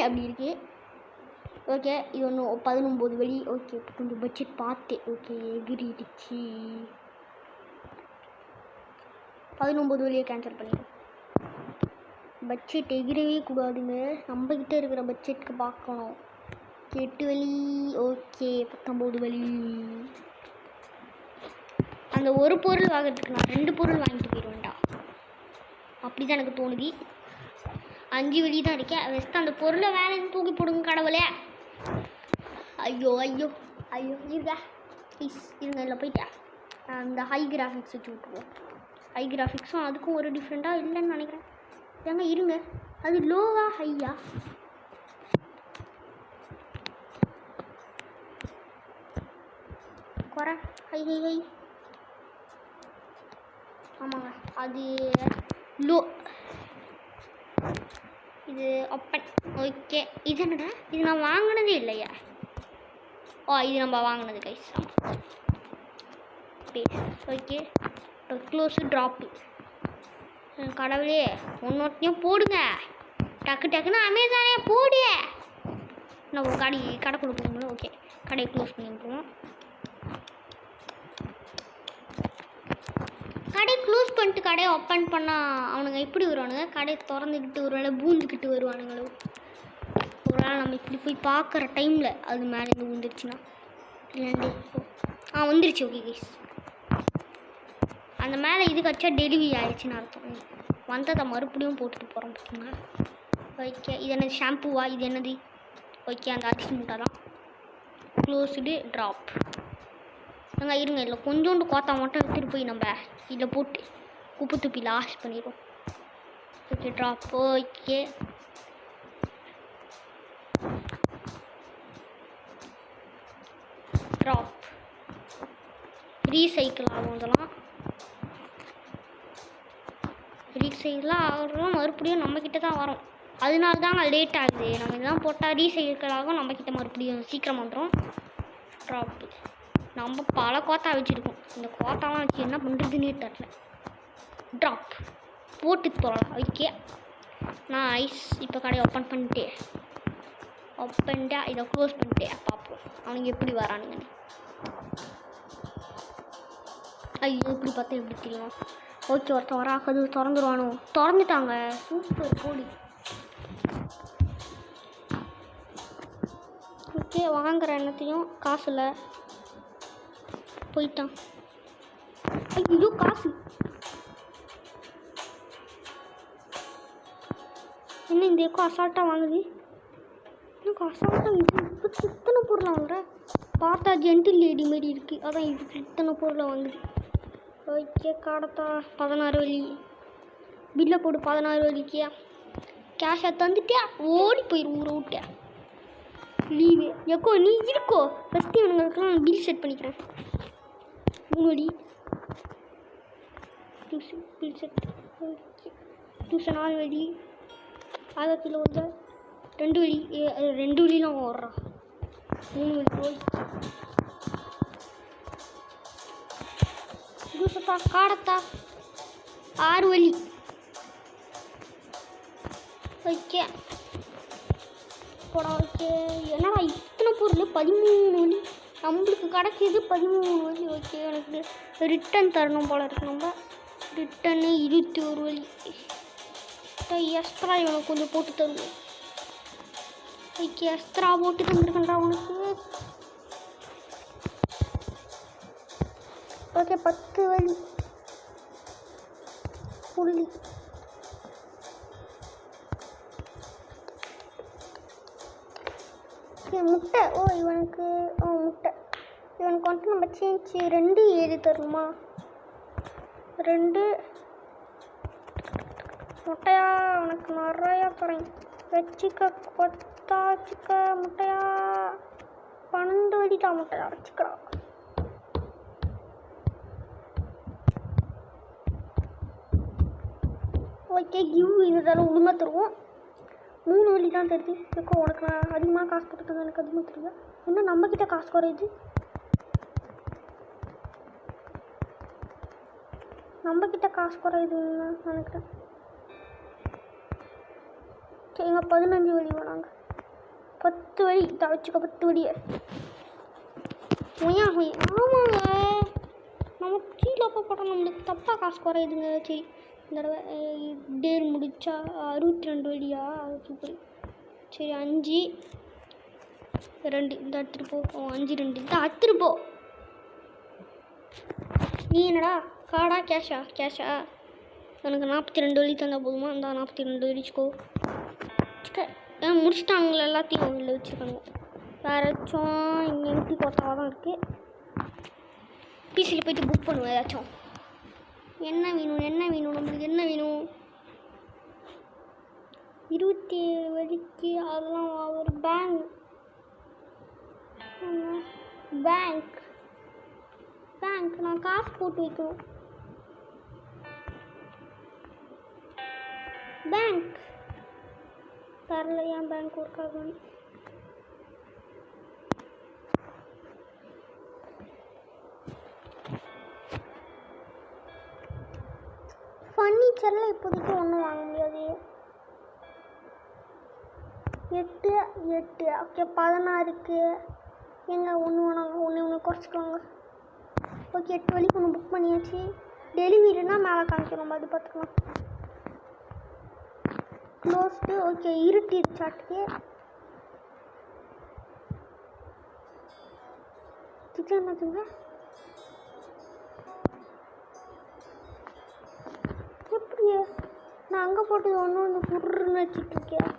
S1: அப்படி இருக்குது. ஓகே இது ஒன்று 19 வழி. ஓகே கொஞ்சம் பட்ஜெட் பார்த்து. ஓகே எகிரிடுச்சு. 19 வழியை கேன்சல் பண்ணிடுவோம். பட்ஜெட் எகிரவே கூடாதுங்க. நம்மக்கிட்ட இருக்கிற பட்ஜெட்டுக்கு பார்க்கணும். 8 வழி. ஓகே 19 வழி. அந்த ஒரு பொருள் வாங்கிறதுக்கு நான் 2 பொருள் வாங்கிட்டு போயிடுவேன்டா. அப்படி தான் எனக்கு தோணுது. 5 வழி தான் இருக்கேன். ஃபஸ்ட்டு அந்த பொருளை வேலை தூக்கி போடுங்க கடவுளே. ஐயோ இருங்க ப்ளீஸ் இருங்க. இல்லை போயிட்டேன். அந்த ஹை கிராஃபிக்ஸ் வச்சு விட்டுருவோம். ஹை கிராஃபிக்ஸும் அதுக்கும் ஒரு டிஃப்ரெண்ட்டாக இல்லைன்னு நினைக்கிறேன். ஏங்க இருங்க அது லோவா ஹையா? குறை ஹை ஆமாங்க அது லோ. இது ஓப்பன். ஓகே இது என்னடா? இது நான் வாங்கினதே இல்லையா? இது நம்ம வாங்கினது கைஸ். ஓகே இப்போ க்ளோஸு ட்ராப்பு. கடவுளே ஒன்றொத்தையும் போடுங்க. டக்குன்னு அமேசானே போடு. நான் ஒரு கடை கொடுப்போம்ல. ஓகே கடையை க்ளோஸ் பண்ணி விட்டுருவோம். கடையை க்ளோஸ் பண்ணிட்டு கடையை ஓப்பன் பண்ணால் அவனுங்க எப்படி வருவானுங்க? கடையை திறந்துக்கிட்டு ஒரு வேளை பூந்துக்கிட்டு வருவானுங்களோ? ஒரு வேளை நம்ம இப்படி போய் பார்க்குற டைமில் அது மேலேருந்து விழுந்துருச்சுன்னா இல்லைண்டு வந்துருச்சு. ஓகே கைஸ், அந்த மேலே இது கச்சா டெலிவரி ஆயிடுச்சுன்னு அர்த்தம். வந்ததை மறுபடியும் போட்டுட்டு போகிறோம் பார்த்தீங்களா? ஓகே, இது என்னது ஷாம்புவா? இது என்னது? ஓகே, அந்த அரிசி மூட்டை தான். Closed drop. இருங்க இல்லை கொஞ்சோண்டு கோத்தா மட்டும் எடுத்துகிட்டு போய் நம்ம இதில் போட்டு குப்பை துப்பி லாஸ் பண்ணிடுவோம். Okay, drop. Okay, drop. Recycle ஆகும். அதெல்லாம் ரீசைக்கிளாக ஆகிறோம், மறுபடியும் நம்மக்கிட்ட தான் வரும். அதனால தாங்க லேட் ஆகுது. நம்ம இதெல்லாம் போட்டால் ரீசைக்கிள் ஆகும், நம்மக்கிட்ட மறுபடியும் சீக்கிரம் வந்துடும். ட்ராப்பு. நம்ம பல கோத்தா வச்சுருக்கோம். இந்த கோத்தாலாம் வச்சு என்ன பண்ணுறதுன்னே தெரில. ட்ராப் போட்டு போகலாம். ஓகே, நான் ஐஸ் இப்போ கடையை ஓப்பன் பண்ணிட்டு இதை க்ளோஸ் பண்ணிட்டு பார்ப்போம் அவனுங்க எப்படி வரானுங்கன்னு. ஐயோ, இப்படி பார்த்தா எப்படி தெரியும்? ஓகே, ஒருத்தன் வராது திறந்துருவானோ? திறந்துட்டாங்க. சூப்பர் போடி. ஓகே, வாங்குற எண்ணத்தையும் காசு இல்லை போயிட்டான். ஐயோ, காசு என்ன இந்த எக்கோ அசால்ட்டாக வாங்குது? எனக்கு அசால்ட்டாக இதுக்கு இத்தனை பொருளை வாங்குற? பார்த்தா ஜென்டில் லேடி மாரி இருக்குது, அதான் இதுக்கு இத்தனை பொருளை வாங்குது. ஓகே, காடத்தா 16 வழி பில்லை போடு. 16 வழிக்கியா கேஷை தந்துட்டியா? ஓடி போயிரு ஊரை விட்டியா? லீவு எக்கோ நீ இருக்கோ? ஃபஸ்ட்டு இவனுங்களுக்கெல்லாம் பில் செட் பண்ணிக்கிறேன். 3 வழி பில் செட். டியூஷன் 4 வழி ஆகத்தில் ஒரு 2 வழி. 2 வழிலாம் ஓடுறான். 3 வழி போய் ஜூசத்தா காடத்தா 6 வழி. ஓகே போடா. ஓகே, என்னடா இத்தனை பொருள்? 13 வழி நம்மளுக்கு கிடச்சிது. 13 வழி. ஓகே, எனக்கு ரிட்டன் தரணும் போல இருக்கு. நம்ம ரிட்டன்னு 21 வழி. எக்ஸ்ட்ரா இவனுக்கு கொஞ்சம் போட்டு தருவோம். ஓகே, எக்ஸ்ட்ரா போட்டு தந்துருக்கேன்டா உனக்கு. ஓகே, 10 வழி புள்ளி. முட்டை. இவனுக்கு முட்டை. இவனுக்கு வந்துட்டு நம்ம சேஞ்ச் 2 ஏறி தரணுமா? 2 முட்டையா? அவனுக்கு நிறையா தரேன். வச்சுக்க கொத்தாச்சுக்க முட்டையா? 12 வழிட்டா முட்டையா? வச்சுக்கிறா. ஓகே, கிவ் இந்த தடவை ஒழுங்காக தருவோம். 3 வழி தான் தெரியுது. இருக்கோ உனக்கு நான் அதிகமாக காசு போட்டுட்டு எனக்கு அதிகமாக தெரியுது. இன்னும் நம்மக்கிட்ட காசு குறையுது. நம்மக்கிட்ட காசு குறையுதுன்னு நினைக்கிறேன். சரிங்க, 15 வழி வேணாங்க. 10 வழி தவச்சுக்க. 10 வழியை ஆமாங்க. நம்ம கீழே போட்டால் நம்மளுக்கு தப்பாக காசு குறையுதுங்க. சரி, இந்த தடவை டேர் முடிச்சா 62 வழியா? சூப்பர். சரி, 5 2 இந்த எடுத்துகிட்டு போ. 5 2 இந்த எடுத்துகிட்டு போ. நீ என்னடா காடா கேஷா? எனக்கு 42 வழி தந்தால் போதுமா? இந்த 42 வழிச்சுக்கோ. முடிச்சுட்டாங்களே எல்லாத்தையும் இல்லை வச்சுருக்காங்க. வேறு ஏதாச்சும் இங்கே எம்பி கோத்தாவாக தான் இருக்குது. பிசியில் போய்ட்டு புக் பண்ணுவேன். ஏதாச்சும் என்ன வேணும் நம்மளுக்கு என்ன வேணும்? 27 வழிக்கு அதெல்லாம் ஒரு பேங்க் நான் காசு போட்டு வைக்கணும். பேங்க் தரல. ஏன் பேங்க் ஒர்க் ஆகணும்? ஃபர்னிச்சரில் இப்போதைக்கு ஒன்றும் வாங்க முடியாது. 8 ஓகே, 16க்கு எங்கே ஒன்று வேணாங்க. ஒன்று குறைச்சிக்கலாங்க. ஓகே, 8 வழிக்கு ஒன்று புக் பண்ணியாச்சு. டெலிவரினா மேலே காமிக்கிறோம், அது பார்த்துக்கலாம். க்ளோஸ்டு. ஓகே, இருட்டிருச்சாட்டுக்கு. கிச்சன் என்னதுங்க? எப்படியே நான் அங்கே போட்டது ஒன்று புருன்னு வச்சுட்ருக்கேன்.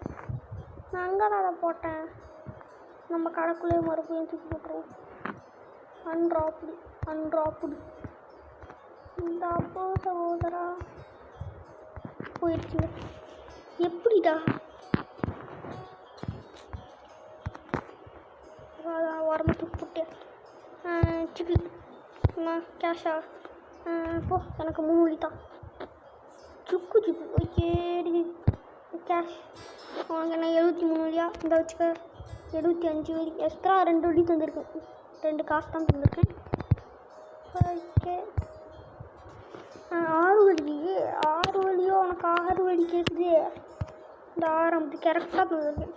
S1: நான் அங்கே தான் அதை போட்டேன். நம்ம கடைக்குள்ளேயே மறுபடியும் தூக்கி போட்டுருவோம். அன்ட்ராப்புடு இந்த அப்போ சகோதரா போயிடுச்சுங்க. எப்படிடா வரம்பு தூக்கி போட்டேன். சிக்கி கேஷா போ, எனக்கு 3 வழி தான். சுக்கு ஓகே கேஷ். அவங்க என்ன 73 வழியா இந்த வச்சுக்க. 75 வழி எக்ஸ்ட்ரா 2 வழி தந்திருக்கேன். 2 காசு தான் தந்திருக்கேன். ஓகே 6 வழியோ உனக்கு 6 வழி கேட்குது. இந்த 6 கரெக்டாக தந்திருக்கேன்.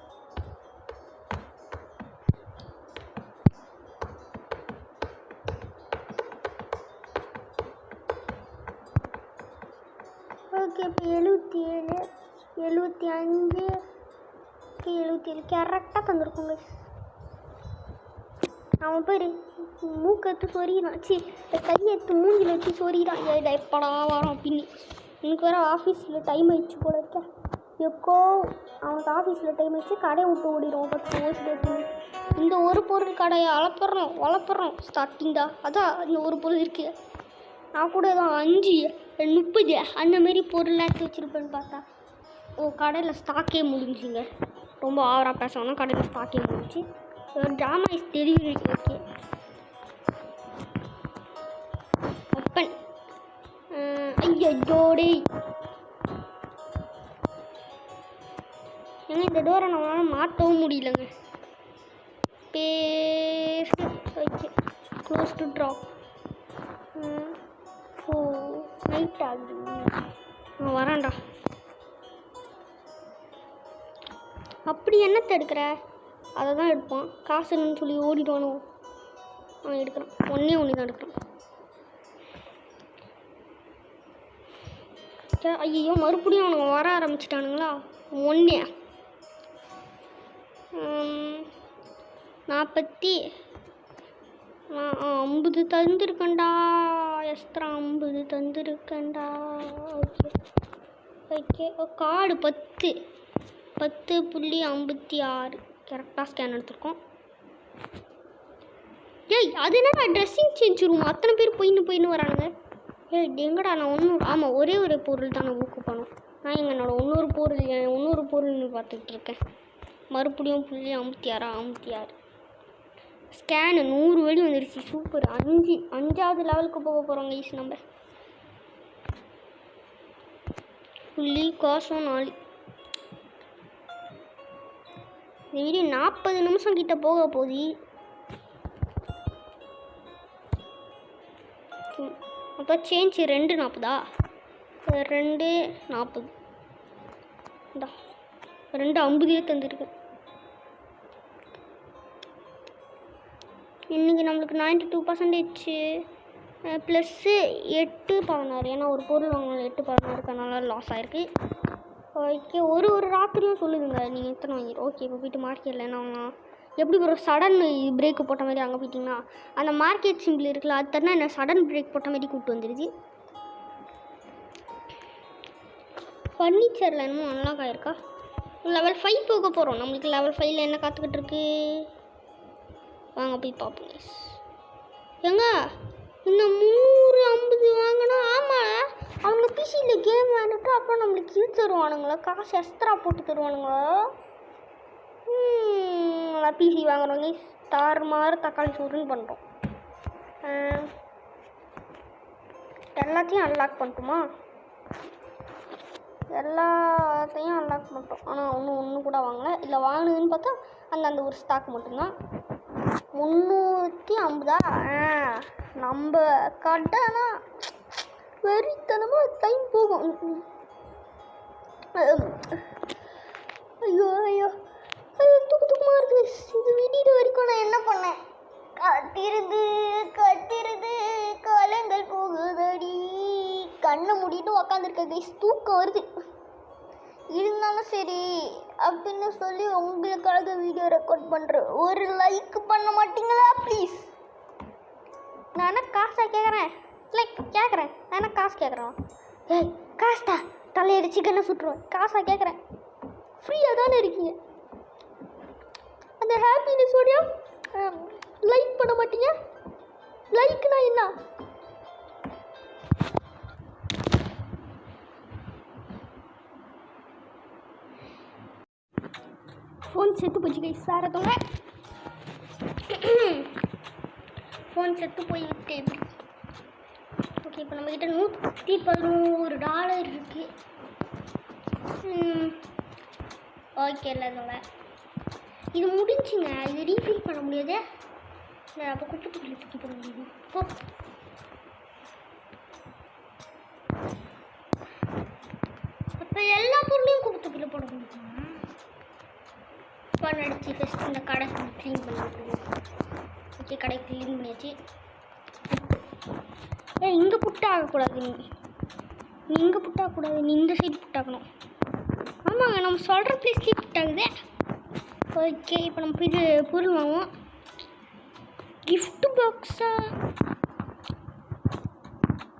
S1: ஓகே இப்போ 77 75 77 கரெக்டாக தந்துருக்கோங்க. அவன் பேர் மூக்கு எடுத்து சொறிகிறான். கையை எடுத்து மூஞ்சில் வச்சு சொறிகிறான். ஏடா எப்படா வரோம் பின்னி. எனக்கு வேறு ஆஃபீஸில் டைம் ஆயிடுச்சு போல இருக்க. எப்போ அவனுக்கு ஆஃபீஸில் டைம் ஆயிடுச்சு, கடையை விட்டு ஓடிடுவோம். 10 ஓசி எடுத்து இந்த ஒரு பொருள் கடையை வளர்ப்புறோம் ஸ்டார்டிங் தான். அதான் இந்த ஒரு பொருள் இருக்குது. நான் கூட தான் 5 30 அந்தமாரி பொருள்லாம் எடுத்து வச்சுருப்பேன்னு பார்த்தா கடையில் ஸ்டாக்கே முடிஞ்சுங்க. ரொம்ப ஆவராக பேசணும்னா கடையில் ஸ்டாக்கே முடிஞ்சு. Drama is delivery. Okay open. ஐயோடே ஏங்க இந்த டோரை நம்மளால் மாற்றவும் முடியலங்க. Paste. Okay close to drop. Night ஆகுது. வரான்டா. அப்படி என்னத்தை எடுக்கிற? அதை தான் எடுப்பான். காசுன்னு சொல்லி ஓடிடுவானோ. அவன் எடுக்கிறான். ஒன்று தான் எடுக்கிறான். ஐயோ மறுபடியும் அவனுங்க வர ஆரம்பிச்சிட்டானுங்களா? 1 50 தந்துருக்கண்டா. எஸ்ட்ரா 50 தந்துருக்கண்டா. ஓகே ஓகே கார்டு 10.56 கரெக்டாக ஸ்கேன் எடுத்துருக்கோம். ஏய் அது என்ன ட்ரெஸ்ஸிங் சேஞ்ச் ரூம்? அத்தனை பேர் போயின்னு வரானுங்க. ஏய் எங்கடா நான் ஆமாம் ஒரே பொருள் தான் நான் ஊக்கு பண்ணோம். நான் என்னோட இன்னொரு பொருள்னு பார்த்துட்ருக்கேன். மறுபடியும் 56 ஸ்கேனு 100 வழி வந்துருச்சு. சூப்பர். 5வது லெவலுக்கு போக போகிறோங்க ஈஸ். நம்ம புள்ளி காசும் 4. இந்த வீடியோ 40 நிமிஷம் கிட்ட போக போகுது. அப்போ சேஞ்ச் 2:40 2:40 இந்தா 2:50 தந்துருக்கு. இன்றைக்கி நம்மளுக்கு 92% ப்ளஸ்ஸு 8:16. ஏன்னா ஒரு பொருள் வாங்கினாலும் 8:16 இருக்கனால லாஸ் ஆகிருக்கு. ஓகே ஒரு ராத்திரியும் சொல்லுதுங்க நீங்கள் எத்தனை வாங்கிடு. ஓகே இப்போ போய்ட்டு மார்க்கெட்டில் என்ன வாங்கலாம்? எப்படி ஒரு சடன் பிரேக்கு போட்ட மாதிரி அங்கே போயிட்டிங்கன்னா அந்த மார்க்கெட் சிம்பிள் இருக்குல்ல, அது தரனா என்ன சடன் பிரேக் போட்ட மாதிரி கூப்பிட்டு வந்துடுச்சு. ஃபர்னிச்சரில் என்னமோ அன்லாக் ஆகிருக்கா. லெவல் 5 போக போகிறோம். நம்மளுக்கு லெவல் 5ல் என்ன காத்துக்கிட்டு இருக்கு? வாங்க போய் பார்ப்போம். ஏங்க இந்த 350 வாங்கினா ஆமாம் அவங்க பிசியில் கேம் விளையாண்டுட்டு அப்புறம் நம்மளுக்கு இது தருவானுங்களா? காசு எக்ஸ்ட்ரா போட்டு தருவானுங்களா? பிசி வாங்குறவங்க ஸ்டார் மாதிரி தக்காளி சோறுன்னு பண்ணுறோம். எல்லாத்தையும் அன்லாக் பண்ணிட்டோமா? எல்லாத்தையும் அன்லாக் பண்ணிட்டோம். ஆனால் ஒன்று கூட வாங்கலை. இல்லை வாங்கினதுன்னு பார்த்தா அந்த ஒரு ஸ்டாக் மட்டும்தான். 350. நம்ம கடைனா வெறித்தனமாக டைம் போகும். ஐயோ தூக்கமாக இருக்குது. இது விடிகிற வரைக்கும் நான் என்ன பண்ணேன்? கத்திருது காலங்கள் போகுதடி. மூடிட்டு உக்காந்துருக்கேன் கைஸ். தூக்கம் வருது. இருந்தாலும் சரி அப்படின்னு சொல்லி உங்களுக்காக வீடியோ ரெக்கார்ட் பண்ணுறேன். ஒரு லைக் பண்ண மாட்டீங்களா ப்ளீஸ்? நான் என்ன காசாக கேட்குறேன்? லைக் கேட்குறேன். நான் என்ன காசு கேட்குறேன்? ஏய் காசுடா, தலையடிச்சு கண்ணை சுட்டுருவேன். காசாக கேட்குறேன்? ஃப்ரீயாக தானே இருக்கீங்க. அந்த ஹாப்பினஸோடைய லைக் பண்ண மாட்டீங்க. லைக்னா என்ன? ஃபோன் செத்து போச்சு கைஸ். சாரத்தவங்க ஃபோன் செத்து போய் விட்டு எப்படி? ஓகே, இப்போ நம்மக்கிட்ட $111 இருக்குது. ஓகே இல்லைங்க, இது முடிஞ்சுங்க. இது ரீஃபில் பண்ண முடியாது. நான் அப்போ குப்பத்துக்குள்ளே தூக்கி போட முடியுது. போ அப்போ எல்லா பொருளையும் குப்பத்துக்குள்ளே போட முடியுமா? ஃபோன் அடிச்சு ஃபஸ்ட் இந்த கடை க்ளீன் பண்ணி. ஓகே, கடை க்ளீன் பண்ணியாச்சு. இங்கே புட்டாகக்கூடாது. நீ இங்கே புட்டாகக்கூடாது, நீ இந்த சைடு புட்டாகணும். ஆமாங்க, நம்ம சொல்கிற ப்ளேஸ்லேயே புட்டாகுது. ஓகே, இப்போ நம்ம போய் பொருள் வாங்குவோம். கிஃப்ட் பாக்ஸா?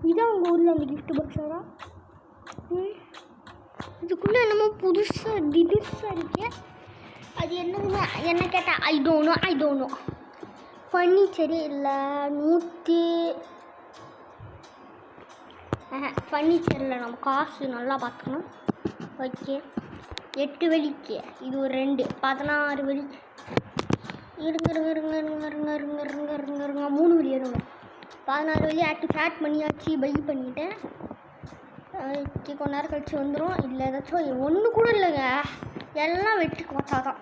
S1: இதான் உங்கள் ஊரில் அந்த கிஃப்ட் பாக்ஸாடா? இதுக்குள்ளே என்னமோ புதுசாக திடீர்ஸாக இருக்கு. அது என்னதுன்னு என்ன கேட்டால் ஐ டோன்ட் நோ. ஃபர்னிச்சரே இல்லை. ஃபர்னிச்சரில் நம்ம காசு நல்லா பார்த்துக்கணும். ஓகே, 8 வெள்ளிக்கு இது ஒரு 2 16 வெள்ளி. இருங்க 3 வெள்ளி இருங்க. 16 வெள்ளி ஆட் பண்ணியாச்சு. பை பண்ணிட்டேன். ஓகே, கொஞ்ச நேரம் கழிச்சு வந்துடும். இல்லை ஏதாச்சும் ஒன்று கூட இல்லைங்க, எல்லாம் வெட்டி கொத்தாதான்.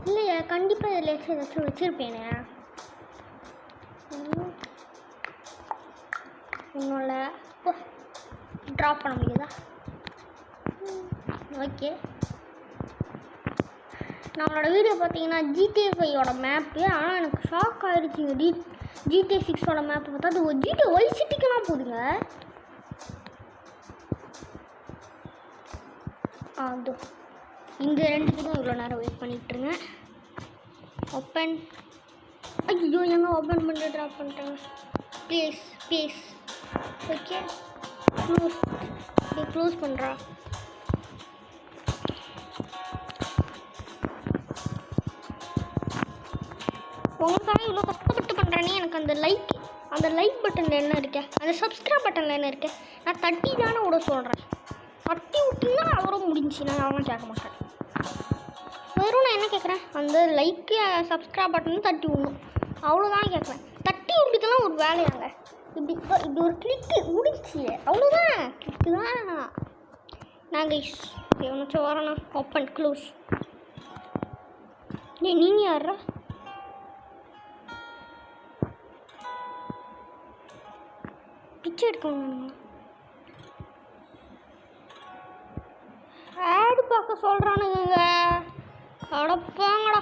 S1: இல்லையா, கண்டிப்பாக இதில் ஏதாச்சும் வச்சுருப்பேனே. உன்னோட ட்ராப் பண்ண முடியுதா? ஓகே, நம்மளோட வீடியோ பார்த்தீங்கன்னா GTA 5 மேப்பு. ஆனால் எனக்கு ஷாக் ஆகிடுச்சிங்க. GTA 6 மேப்பு பார்த்தா அது ஒரு GTA Vice Cityக்கெல்லாம் போகுதுங்க. அதோ இந்த 2த்துக்கும் இவ்வளோ நேரம் வெயிட் பண்ணிட்டுருங்க. ஓப்பன். ஐயோ, எங்கே ஓப்பன் பண்ணி ட்ராப் பண்ணிட்டாங்க. ப்ளீஸ். ஓகே, க்ளோஸ் பண்ணுறா. உங்களுக்காக இவ்வளோ கஷ்டப்பட்டு பண்ணுறேனே. எனக்கு அந்த லைக் பட்டனில் என்ன இருக்கேன், அந்த சப்ஸ்கிரைப் பட்டனில் என்ன இருக்கேன், நான் தட்டி தானே விட சொல்கிறேன். தட்டி விட்டிங்கன்னா அவரும் முடிஞ்சு. நான் அவனும் கேட்க மாட்டேன். வெறும் நான் என்ன கேட்குறேன், அந்த லைக்கு சப்ஸ்கிரைப் பட்டன் தட்டி விடணும், அவ்வளோதான் கேட்குறேன். தட்டி விட்டுதெல்லாம் ஒரு வேலையாங்க. இப்படி ஒரு கிளிக்கு முடிச்சு, அவ்வளோதான். கிளிக்கு தான். நாங்கள் எவனாச்சும் வரணும். Open close. நீங்கள் யாரா? பிச்சை எடுக்கணும். ஆடு பார்க்க சொல்கிறானுங்க. அடப்பாங்கடா.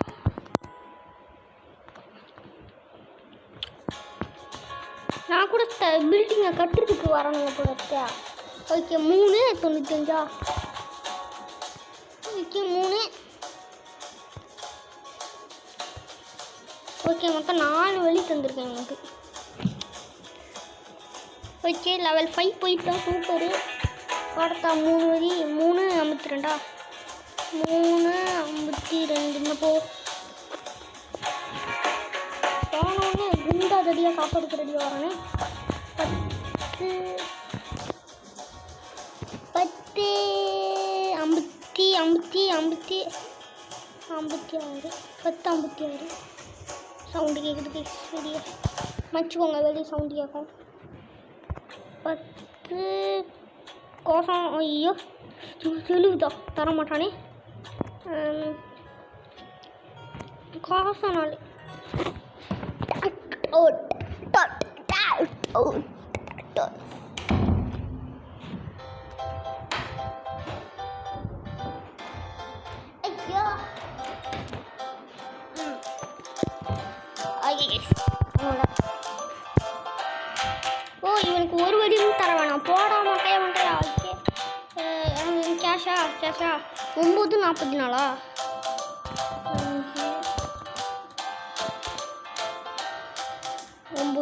S1: நான் கூட பில்டிங்கை கட்டுறதுக்கு வரணுங்க போல இருக்கா. ஓகே, 3.95. ஓகே, 3. ஓகே, மொத்தம் 4 வழி தந்திருக்கேன் எனக்கு. ஓகே, லெவல் 5 போயிட்டோம். சூப்பரு. அடுத்தா 3 வழி. 3.52. 3.52 போ. போனோடனே குண்டா ரெடியாக சாப்பாடுக்கு ரெடியாக வரேன். 10 56. சவுண்டு கேட்குது. சரியா மச்சுக்கோங்க, வெளியே சவுண்டு கேட்கும். 10 கோசம். ஐயோ, தெளிவுதா தர மாட்டானே. கோசம் 4. ஐயோ, கேஷா 9:44 9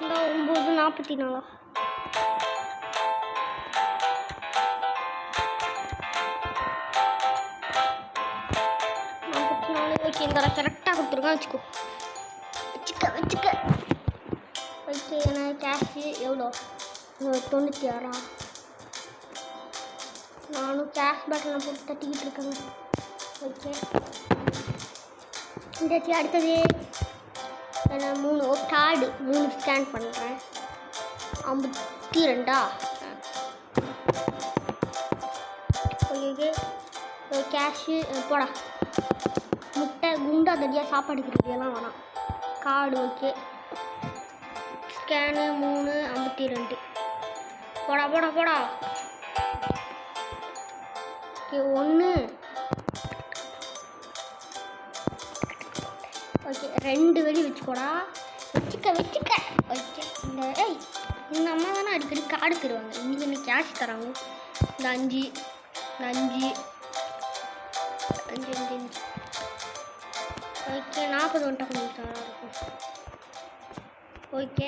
S1: இந்த 9:44 ஓகே இந்த கரெக்டாக கொடுத்துருக்கோம் வச்சுக்கோ வச்சுக்க ஓகே எனக்கு கேஷு எவ்வளோ 96 நானும் கேஷ் பேக்கில் போட்டு தட்டிக்கிட்டு இருக்கேங்க ஓகே இந்த அடுத்தது நான் 3 ஸ்கேன் பண்ணுறேன் 52 ஓகே கேஷு போடா முட்டை குண்டா தடியாக சாப்பாடு கிடைக்கிறதெல்லாம் வேணாம் கார்டு ஓகே ஸ்கேனு 3:52 போடா ஓகே 1 ஓகே 2 வெடி வச்சுக்கோடா வச்சுக்க ஓகே இந்த அம்மா தானே அடிக்கடி கார்டு தருவாங்க இன்றைக்கி என்ன கேஷ் தராங்க இந்த 5 ஓகே 40 வந்துட்டா கொஞ்சம் சாராக இருக்கும் ஓகே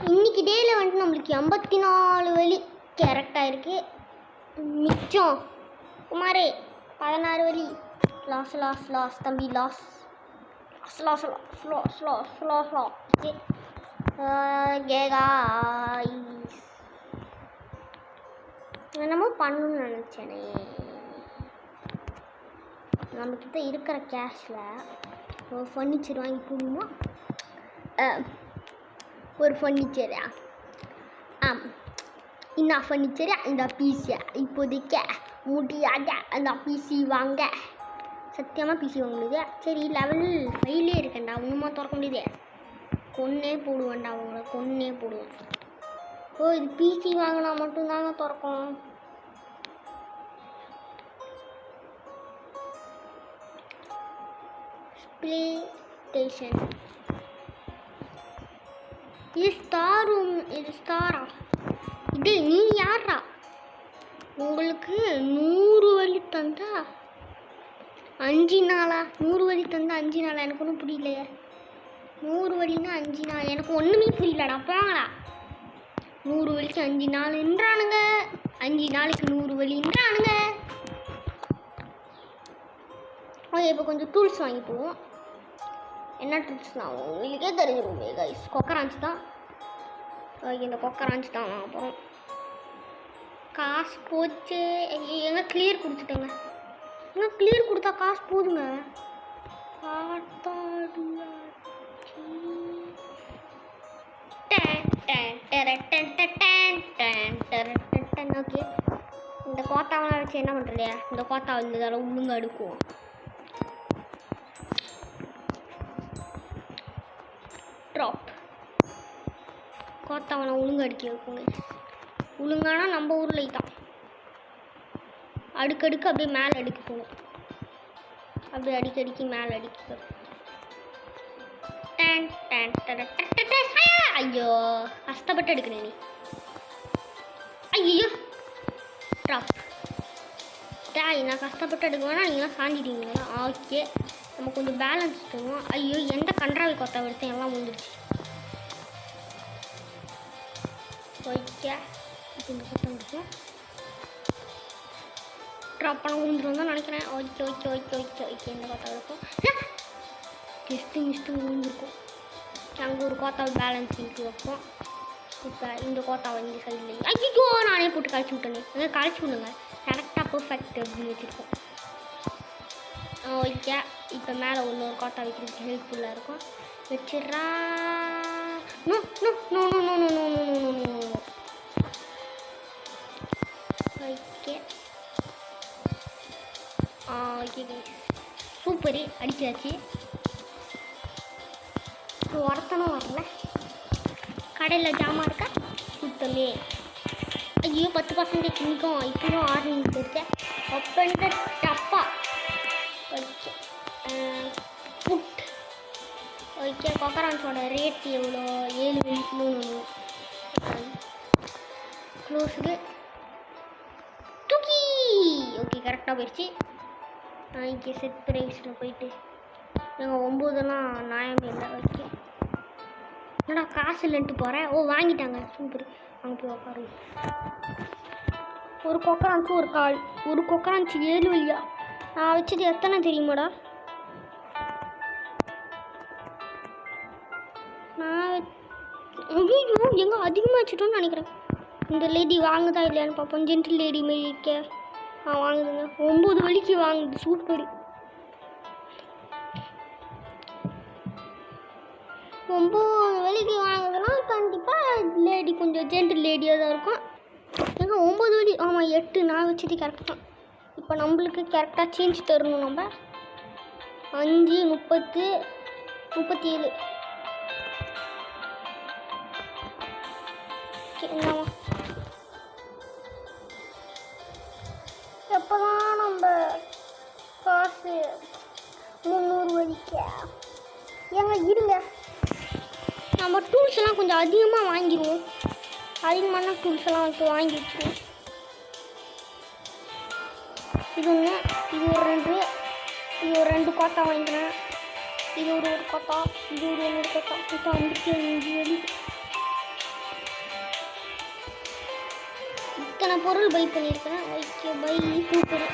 S1: இன்னைக்கு டேயில் வந்துட்டு நம்மளுக்கு 84 வெள்ளி கரெக்டாக இருக்குது மிச்சம் குமாரே 16 வெள்ளி லாஸ் தம்பி லாஸ் ஓகே என்னமோ பண்ணணும்னு நினச்சேனே நம்மக்கிட்ட இருக்கிற கேஷில் ஃபர்னிச்சர் வாங்கி போடுமா ஒரு ஃபர்னிச்சரா இந்த ஃபர்னிச்சரா இந்த பிசியா இப்போதைக்கு முடியாத அந்த பிசி வாங்க சத்தியமாக பிசி வாங்க முடியுது சரி லெவல் 5லே இருக்கேன்டா ஒன்றுமா திறக்க முடியுதே கொன்னே போடுவேன்டா அவங்கள கொன்னே போடுவேன் ஓ இது பிசி வாங்கினா மட்டும்தாங்க திறக்கும் ப்ளே ஸ்டேஷன் இது ஸ்டார் ரூம் இது ஸ்டாரா இது நீ யாரா உங்களுக்கு 100 வெள்ளி தந்தா 5 நாளா 100 வெள்ளி தந்தா 5 நாளா எனக்கு ஒன்றும் புரியலையே 100 வெள்ளினா 5 நாள் எனக்கு ஒன்றுமே புரியலடா போங்களா 100 வெள்ளிக்கு 5 நாளுன்றானுங்க 5 நாளைக்கு 100 வெள்ளின்றானுங்க ஓகே இப்போ கொஞ்சம் டூல்ஸ் வாங்கி போவோம் என்ன டூல்ஸ் தான் உங்களுக்கே தெரிஞ்சிடும் கைஸ் கொக்கராஞ்சி தான் ஓகே இந்த கொக்கராஞ்சி தான் அப்புறம் காசு போச்சு எங்கே கிளியர் கொடுத்துட்டேங்க எங்கே கிளியர் கொடுத்தா காசு போதுங்க ஓகே இந்த கோத்தாவெல்லாம் வச்சு என்ன பண்ணுறது இந்த கோத்தா இந்த தடவை ஒழுங்காக எடுக்குவோம் ட்ராப் கோத்தாவனை ஒழுங்காக அடிக்க வைப்போங்க ஒழுங்கானா நம்ம ஊரில் தான் அடுக்கடுக்கு அப்படியே மேலே அடிக்க போகும் அப்படியே அடிக்கடிக்கு மேலே அடிக்க ஐயோ கஷ்டப்பட்டு எடுக்கிறேன் நீ ஐயோ ட்ராப் நான் கஷ்டப்பட்டு எடுக்குவேன்னா நீங்களாம் சாஞ்சிட்டீங்களா ஓகே நம்ம கொஞ்சம் பேலன்ஸ் தருவோம் ஐயோ எந்த கன்றாவி கொத்தா எடுத்தேன் எல்லாம் வந்துடுச்சு ஓகே இப்போ இந்த கொத்தா எடுத்தோம் ட்ராப் பண்ண விழுந்துரும் தான் நினைக்கிறேன் ஓகே இந்த கொத்தா எடுப்போம் மிஸ்ட்டு விழுந்துருக்கும் அங்கே ஒரு கோத்தாவை பேலன்ஸிங்க்கு வைப்போம் இப்போ இந்த கோத்தாவை இந்த சைடில் ஐயோ நானே போட்டு கழிச்சு விட்டேனே அங்கே கழிச்சு விடுங்க கரெக்டாக பர்ஃபெக்ட் அப்படின்னு வச்சுருக்கோம் ஓகே இப்போ மேலே இன்னொரு கோட்டா வைக்கிறதுக்கு ஹெல்ப்ஃபுல்லாக இருக்கும் வச்சிட்றா no no no no no no no no no no no okay okay super அடிச்சாச்சு ஒருத்தனும் வரல கடையில் ஜாமான் இருக்கா சுத்தமே ஐயோ 10% நிற்கும் இப்போயும் 6 நிமிஷம் இருக்கேன் ஒப்பந்த டப்பா ஓகே புட் ஓகே கொக்கரான்ஸோட ரேட் எவ்வளோ 7 க்ளோஸுக்கு தூக்கி ஓகே கரெக்டாக போயிடுச்சு. இங்கே செட் ப்ரைஸில் போயிட்டு எங்கள் 9லாம் நியாயமே இல்லை. ஓகே என்னடா காசு இல்லைன்ட்டு போகிறேன். ஓ வாங்கிட்டாங்க சூப்பர். அங்கே போய் உட்காரு. ஒரு கொக்கரான்ஸு ஒரு கால். ஒரு கொக்கரான்ஸு 7 வழியா நான் வச்சது எத்தனை தெரியுமாடா? நான் ஐயோ எங்கே அதிகமாக வச்சுட்டோன்னு நினைக்கிறேன். இந்த லேடி வாங்குதா இல்லையான்னு பார்ப்போம். ஜென்டில் லேடி மேய்க்க வாங்குதுங்க. 9 வழிக்கு வாங்குது. சூப்பர். 9 வழிக்கு வாங்குதுன்னா கண்டிப்பாக லேடி கொஞ்சம் ஜென்டில் லேடியாக தான் இருக்கும். ஏங்க 9 வழி ஆமாம் 8 நான் வச்சது கரெக்ட் தான். இப்போ நம்மளுக்கு கரெக்டாக சேஞ்ச் தரணும். நம்ம 5 30 37 என்னவா எப்போதான் நம்ம காசு 300 வழிக்க ஏங்க இருங்க. நம்ம டூல்ஸ் எல்லாம் கொஞ்சம் அதிகமாக வாங்கிடுவோம். அதிகமான டூல்ஸ் எல்லாம் வந்து வாங்கி வச்சுருவோம். இது ஒன்று, இது ஒரு 2, இது ஒரு 2 கோட்டா வாங்கிக்கிறேன். இது ஒரு கோட்டா, இது ஒரு 1 கோட்டா. இப்போ 55 வழி. இத்தனை பொருள் பை பண்ணியிருக்கிறேன். Okay bye super.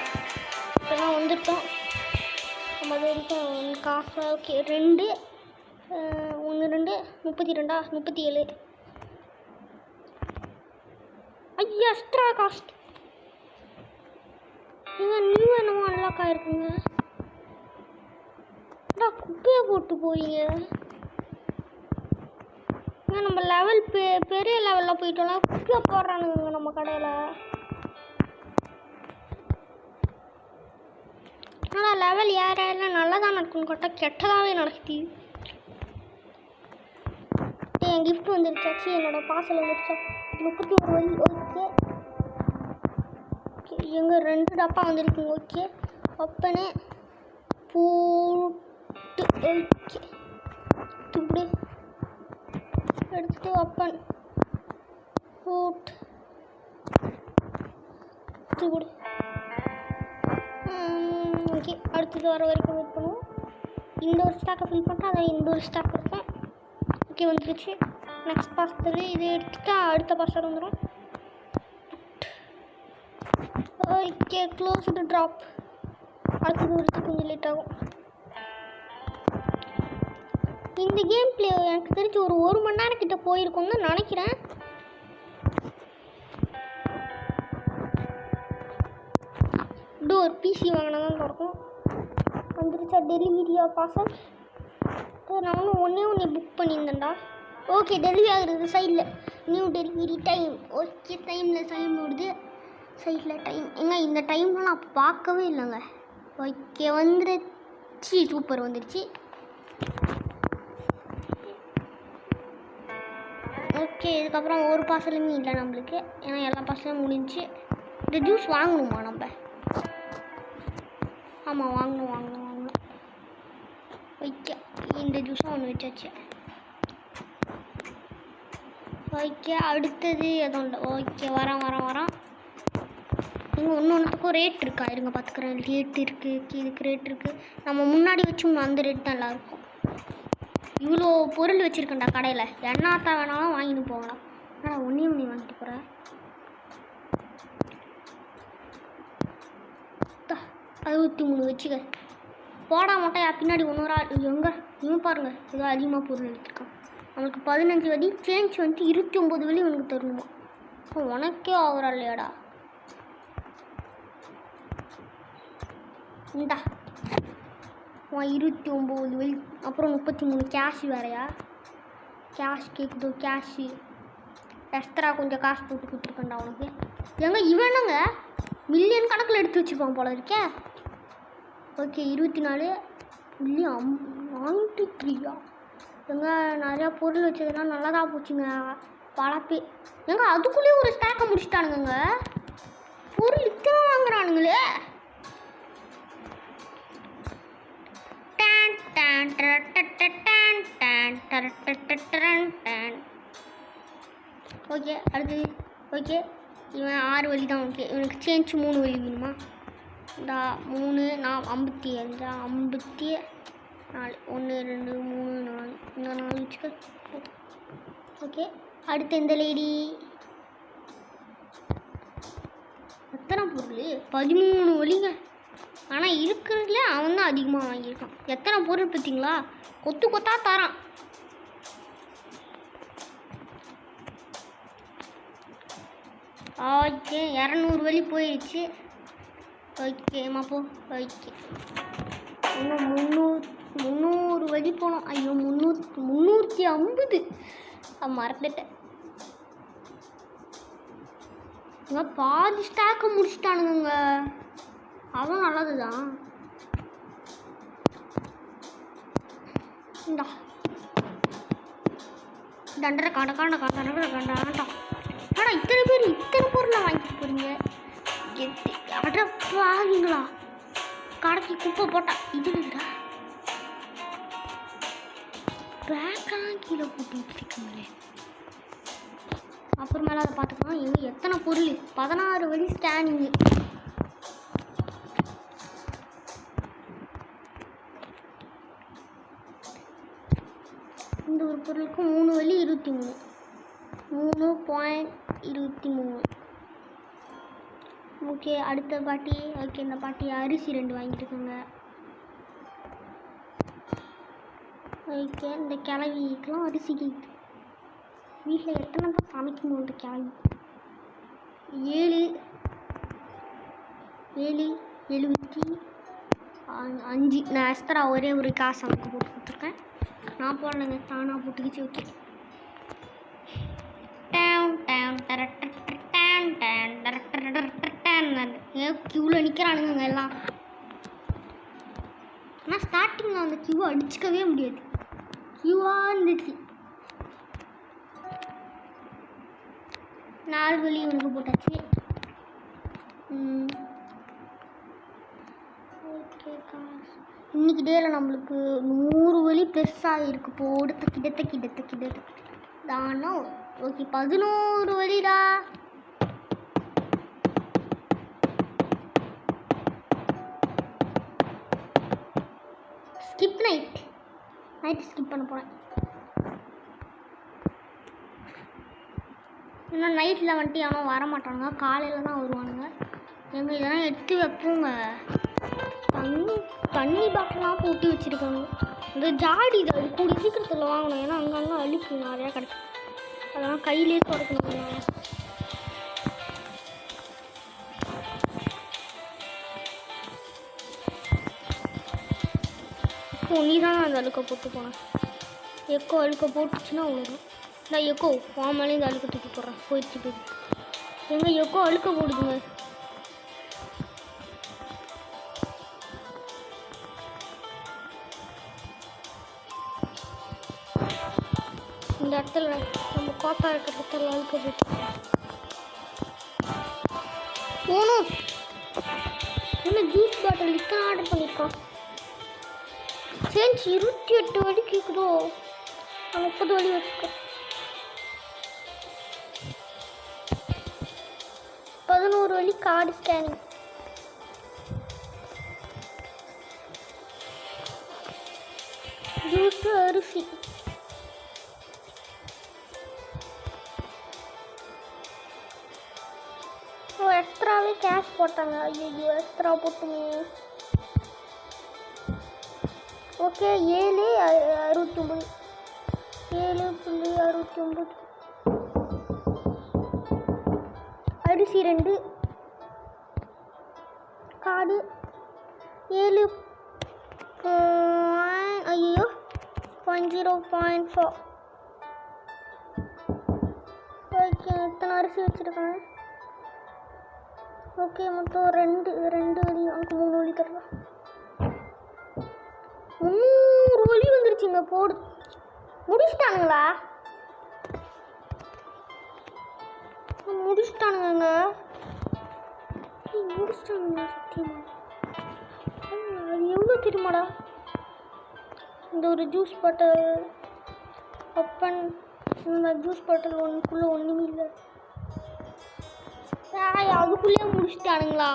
S1: இப்போலாம் வந்துட்டோம். நம்ம அது வரைக்கும் காசு ஓகே 2 1 2 32 37 ஐயா எக்ஸ்ட்ரா காஸ்ட். நீங்கள் நியூ என்னமோ அன்லாக் ஆகிருக்குங்க. குப்பையை போட்டு போறீங்க. நம்ம லெவல் பெரிய லெவலில் போயிட்டோம்னா குப்பையை போடுறானுங்க நம்ம கடையில். ஆனால் லெவல் யாரெல்லாம் நல்லா தான் நடக்கும்னு கேட்டால் கெட்டதாகவே நடக்குது. என் கிஃப்ட் வந்துருச்சாச்சு. என்னோடய பார்சல் வந்துருச்சா 31 வழி. ஓகே எங்கே 2 டப்பா வந்துருக்குங்க. ஓகே அப்பனே போட்டு ஓகே இப்படி எடுத்துட்டு ஓப்பன் போட்டு இப்படி ஓகே அடுத்தது வர வரைக்கும் வெயிட் பண்ணுவோம். இந்த ஒரு ஸ்டாக்கை ஃபில் பண்ணிட்டு அதை இந்த ஒரு ஸ்டாக் இருக்கும். ஓகே வந்துருச்சு. நெக்ஸ்ட் பாஸ்டர் இது எடுத்துட்டா அடுத்த பாஸ்டர் வந்துடும். Okay close to drop. அடுத்தது வரது கொஞ்சம் லேட் ஆகும். இந்த கேம் பிளே எனக்கு தெரிஞ்சு ஒரு 1 மணி நேரம் கிட்ட போயிருக்கோம்னு நினைக்கிறேன். டோர் பிசி வாங்கினா தான் இருக்கும். வந்துருச்சா டெலிவரியா பார்சல்? நான் ஒன்று புக் பண்ணியிருந்தேன்டா. ஓகே டெலிவரி ஆகுறது சைடில் new delivery time. Okay time ஓடுது சைடில் டைம். ஏங்க இந்த டைம்லாம் நான் பார்க்கவே இல்லைங்க. ஓகே வந்துருச்சு. சூப்பர் வந்துருச்சு. ஓகே இதுக்கப்புறம் ஒரு பார்சலுமே இல்லை நம்மளுக்கு. ஏன்னா எல்லா பார்சலும் முடிஞ்சு. இந்த ஜூஸ் வாங்கணுமா நம்ம? ஆமாம் வாங்கணும். ஓகே இந்த ஜூஸும் ஒன்று வச்சாச்சு. ஓகே அடுத்தது எதுவும் இல்லை. ஓகே வரோம். இங்கே ஒன்றுத்துக்கும் ரேட் இருக்கா? இருங்க பார்த்துக்குறேன். ரேட் இருக்குது, இதுக்கு ரேட் இருக்குது. நம்ம முன்னாடி வச்சோம்னா அந்த ரேட் தான் நல்லாயிருக்கும். இவ்வளோ பொருள் வச்சுருக்கேன்டா கடையில். என்னாத்தான் வேணாலும் வாங்கிட்டு போகலாம். ஆனால் ஒன்றே வாங்கிட்டு போகிறேன். 63 வச்சுக்க. போடா மாட்டேன் பின்னாடி 1 ஆள் எங்கே இவன் பாருங்கள். ஏதோ அதிகமாக பொருள் எடுத்துருக்கான். நம்மளுக்கு 15 வழி சேஞ்ச் வந்து 29 வழி உனக்கு தரணுமா? உனக்கே ஆகிறா இல்லையாடா? இந்தா 29 வழி அப்புறம் 33 கேஷ் வேறையா? கேஷ் கேட்குதோ? கேஷு எக்ஸ்ட்ரா கொஞ்சம் காசு போட்டு கொடுத்துருக்கேன்டா உனக்கு. எங்க இவனுங்க மில்லியன் கணக்கில் எடுத்து வச்சுப்பான் போல இருக்கே. ஓகே 24.93 எங்க நிறையா பொருள் வச்சதெல்லாம் நல்லா தான் போச்சுங்க. பழப்பே எங்க அதுக்குள்ளேயே ஒரு ஸ்டாக்கை முடிச்சுட்டானுங்க. பொருள் இத்தனை வாங்குறானுங்களே. டன் டர டன் டன். ஓகே அடுத்து. ஓகே இவன் 6 வழி தான். ஓகே இவனுக்கு சேஞ்ச் 3 வழி வேணுமா? இந்த 3 நான் 55 54 1 2 3 4 இந்த 4 வச்சுக்க. ஓகே அடுத்து இந்த லேடி எத்தனை பொருள்? 13 வழிங்க. ஆனால் இருக்கிறதுல அவன் தான் அதிகமாக வாங்கியிருக்கான். எத்தனை பொருள் பார்த்தீங்களா? கொத்து கொத்தா தரான். ஓகே 200 வழி போயிடுச்சு. ஓகேம்மா போ. ஓகே இன்னும் 300 வழி போனோம். ஐயோ 350 மறந்துட்டேன். இங்கே பாதி ஸ்டாக்கை முடிச்சிட்டானுங்க. அதுவும் நல்லது தான். இந்தா தண்டரை காண்ட காண்ட காண்ட காண்டா. ஆனால் இத்தனை பேர் இத்தனை பொருளாக வாங்கிட்டு போகிறீங்க. அட வாங்கிங்களா? கடைக்கு குப்பை போட்டா இது இல்லைடா. பேக்கெல்லாம் கீழே போட்டு வச்சுருக்கீங்களே. அப்புறமேல அதை பார்த்துக்கலாம். இங்கே எத்தனை பொருள்? 16 வழி ஸ்கேனிங்கு. இந்த ஒரு பொருளுக்கு 3 வழி 23 3.23. ஓகே அடுத்த பாட்டி. ஓகே இந்த பாட்டி அரிசி 2 வாங்கிட்டுருக்காங்க. ஓகே இந்த கிளவிக்கெலாம் அரிசி கேட்குது. வீட்டில் எத்தனை தான் சமைக்கணும்? இந்த கிளவி 7 75. நான் எஸ்தரா ஒரே ஒரு காசு எனக்கு போட்டு கொடுத்துருக்கேன். நான் போடலைங்க, தானாக போட்டுக்கிச்சு. ஓகே க்யூவில் நிற்கிறானுங்க எல்லாம். ஆனால் ஸ்டார்டிங்கில் அந்த க்யூவை அடிச்சிக்கவே முடியாது. க்யூவாக இருந்துச்சு. 4 வழி இவனுக்கு போட்டாச்சு. ஓகே காசு இன்னைக்கு டேயில் நம்மளுக்கு 100 வழி ப்ளஸ் ஆகிருக்கு. போடு கிட்ட தானோ. ஓகே 11 வழிடா. ஸ்கிப் நைட் ஸ்கிப் பண்ண போகிறேன். இன்னும் நைட்டில் வந்துட்டு அவன் வரமாட்டானுங்க. காலையில் தான் வருவானுங்க. எங்கள் இதெல்லாம் எடுத்து வைப்போங்க. தண்ணி பாட்டிலாம் போட்டு வச்சுருக்காங்க. இந்த ஜாடி இது அது கூடி சீக்கிரத்தில் வாங்கணும். ஏன்னா அங்கங்கே அழுக்கு நிறையா கிடைக்கும். அதெல்லாம் கையிலே துடைக்கணும். இப்போ நீ தான் அந்த அழுக்கை போட்டு போனேன். எக்கோ அழுக்கை போட்டுச்சுன்னா அவ்வளோதான். நான் எக்கோ வாமாலே இந்த அழுக்கை தூக்கி போடுறேன். போயிடுச்சு எங்கள் எக்கோ அழுக்க போடுதுங்க. இந்த இடத்துல நம்ம கோத்தா இருக்கிற இடத்துல அழுக்க போட்டு போகணும். என்ன ஜூஸ் பாட்டில் இத்தனை ஆர்டர் பண்ணியிருக்கான். சேஞ்ச் 28 வழி கேட்குதோ. 30 வழி வச்சுக்கோ. 11 வழி கார்டு ஸ்கேனிங். ஜூஸ் அரிசி. எக்ஸ்ட்ராவே கேஷ் போட்டாங்க. ஐயோ எக்ஸ்ட்ரா போட்டுமே. ஓகே 7.69 7.69 அரிசி 2 கார்டு 7 ஐயோ 0.4. ஓகே எத்தனை அரிசி வச்சுருக்காங்க? ஓகே மொத்தம் 2 வழி. அவனுக்கு 3 வழி தரலாம். 300 வழி வந்துருச்சுங்க. போடு முடிச்சிட்டானுங்களா? முடிச்சிட்டானுங்க. முடிச்சிட்டானுங்க சத்தியமா. அது எவ்வளோ தெரியுமாடா? இந்த ஒரு ஜூஸ் பாட்டில் ஓப்பன். இந்த ஜூஸ் பாட்டில் ஒன்றுக்குள்ளே ஒன்றுமே இல்லை. அதுக்குள்ளேயே முடிச்சிட்டானுங்களா?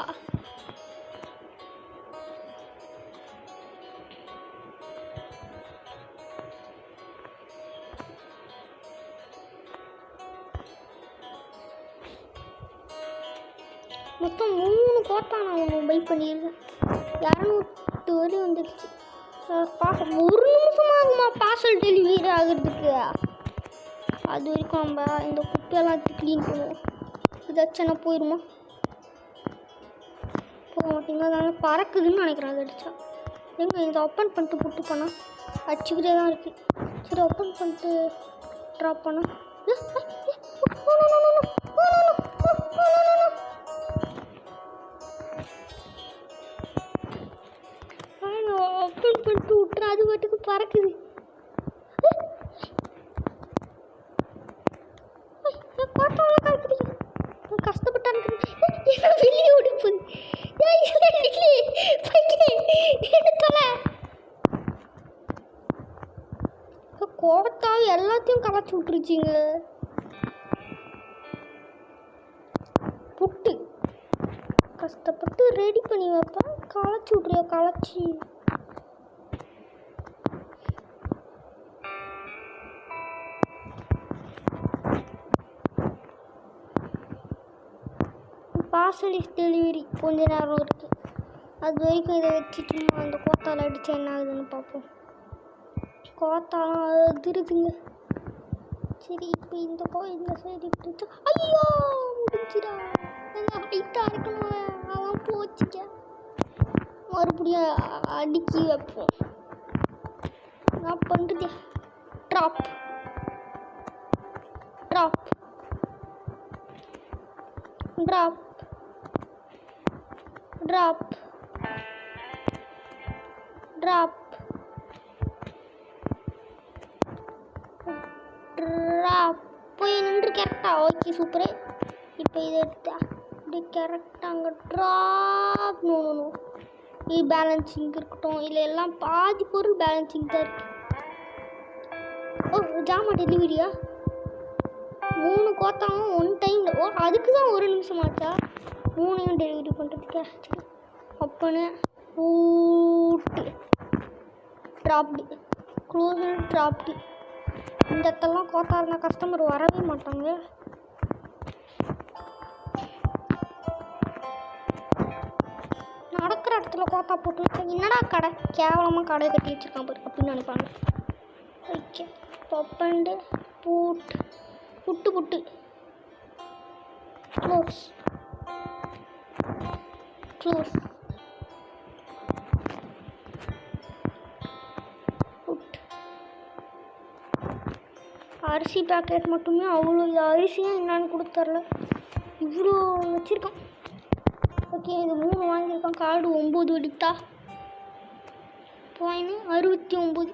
S1: மொத்தம் 3 கோட்டா நான் பை பண்ணியிருக்கேன். 200 வரை வந்துடுச்சு. ஒரு நிமிஷம் ஆகுமா பார்சல் டெலிவரி ஆகிறதுக்கு? அது வரைக்கும் நம்ம இந்த குப்பையெல்லாம் க்ளீன் பண்ணுவோம். இதாச்சும் போயிடுமா? போக மாட்டேங்க. அதனால பறக்குதுன்னு நினைக்கிறேன். அது அடித்தா எங்கே இதை ஓப்பன் பண்ணிட்டு புட்டு பண்ணால் அடிச்சுக்கிட்டே தான் இருக்குது. சரி ஓப்பன் பண்ணிட்டு ட்ராப் பண்ணால் ஓப்பன் பண்ணிட்டு விட்டுறேன். அது பாட்டுக்கு பறக்குது. கஷ்டப்பட்டான் வெளியே ஓடிப்போது. கோட்டாவை எல்லாத்தையும் களைச்சி விட்டுருச்சிங்க. புட்டு கஷ்டப்பட்டு ரெடி பண்ணி வைப்பேன். களைச்சி விட்றியா? களைச்சி பார்சல் டெலிவரி கொஞ்ச நேரம் இருக்குது. அது வரைக்கும் இதை வச்சுட்டு அந்த கோத்தால் அடித்தா என்ன ஆகுதுன்னு பார்ப்போம். கோத்தாலாம் அதிருதுங்க. சரி இப்போ இந்த சைடு எடுத்து ஐயோ முடிஞ்சிடா. ஹைட்டாக இருக்கணும். அவன் போச்சுக்க. மறுபடியும் அடுக்கி வைப்போம். நான் பண்ணுறது drop drop drop drop drop drop போய் நின்று கரெக்டாக. Okay super. இப்போ இதை எடுத்தா இப்படி கரெக்டாக அங்கே ட்ராப். நோ இது பேலன்சிங் இருக்கட்டும். இல்லை எல்லாம் பாதி பொருள் பேலன்சிங் தான் இருக்குது. ஓ ஜாமா டெலிவரியா? 3 கோத்தாவும் 1 டைம். ஓ அதுக்கு தான் 1 நிமிஷம் ஆச்சா? 3 டெலிவரி பண்ணுறதுக்கா? சரி அப்போன்னு ஊட்டு ட்ராப்டு க்ளோஸ் ட்ராப்டு. இந்த இடத்தெல்லாம் கோத்தா இருந்தால் கஸ்டமர் வரவே மாட்டாங்க. நடக்கிற இடத்துல கோத்தா போட்டு வச்சா என்னடா கடை கேவலமாக கடை கட்டி வச்சுருக்கான் பாரு அப்படின்னு நினைப்பாங்க. ஓகே பப்பண்டு பூட்டு புட்டு புட்டு க்ளோஸ் க்ளோஸ் புட். அரிசி பேக்கெட் மட்டுமே அவ்வளோ. இது அரிசியும் என்னான்னு கொடுத்தரல. இவ்வளோ வச்சுருக்கான். ஓகே இது 3 வாங்கியிருக்கான். கார்டு 9 எடுத்தா பாயிண்ட் 69.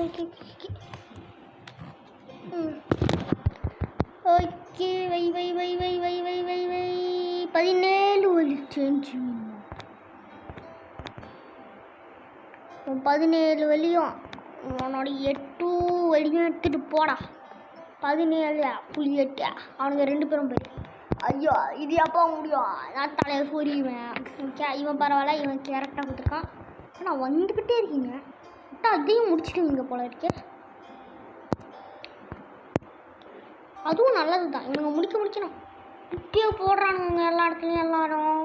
S1: ஓகே ஓகே வை வை வை வை வை வை வை வை 17 வழி சேஞ்சு. 17 வழியும் உன்னோட 8 வழியும் எடுத்துகிட்டு போடா. 17 புள்ளி 8 அவனுங்க 2 பேரும் போய் ஐயோ இது எப்போ முடியும்? நான் தலையை சொறிவேன். ஓகே இவன் பரவாயில்ல. இவன் கேரக்டாக கொடுத்துருக்கான். ஆனால் வந்துக்கிட்டே இருக்கீங்க. விட்டா அதையும் முடிச்சுட்டுவீங்க போல இருக்கு. அதுவும் நல்லது தான். இவங்க முடிக்கணும். இப்பயே போடுறானுங்க எல்லா இடத்துலையும் எல்லாரும்.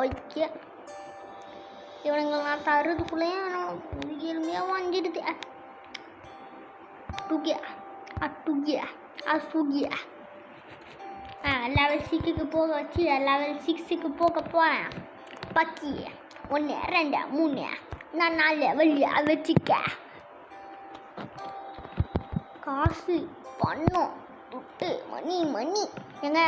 S1: ஓகே இவனுங்கெல்லாம் தருதுக்குள்ளேயும் எளிமையாக வாங்கிடுது. லெவல் 6க்கு போக வச்சு லெவல் 6க்கு போக போகிறேன். பக்கி 1 2 3 நான் 4 வழியாக வச்சுக்க. காசு பணம் துட்டு மணி எங்க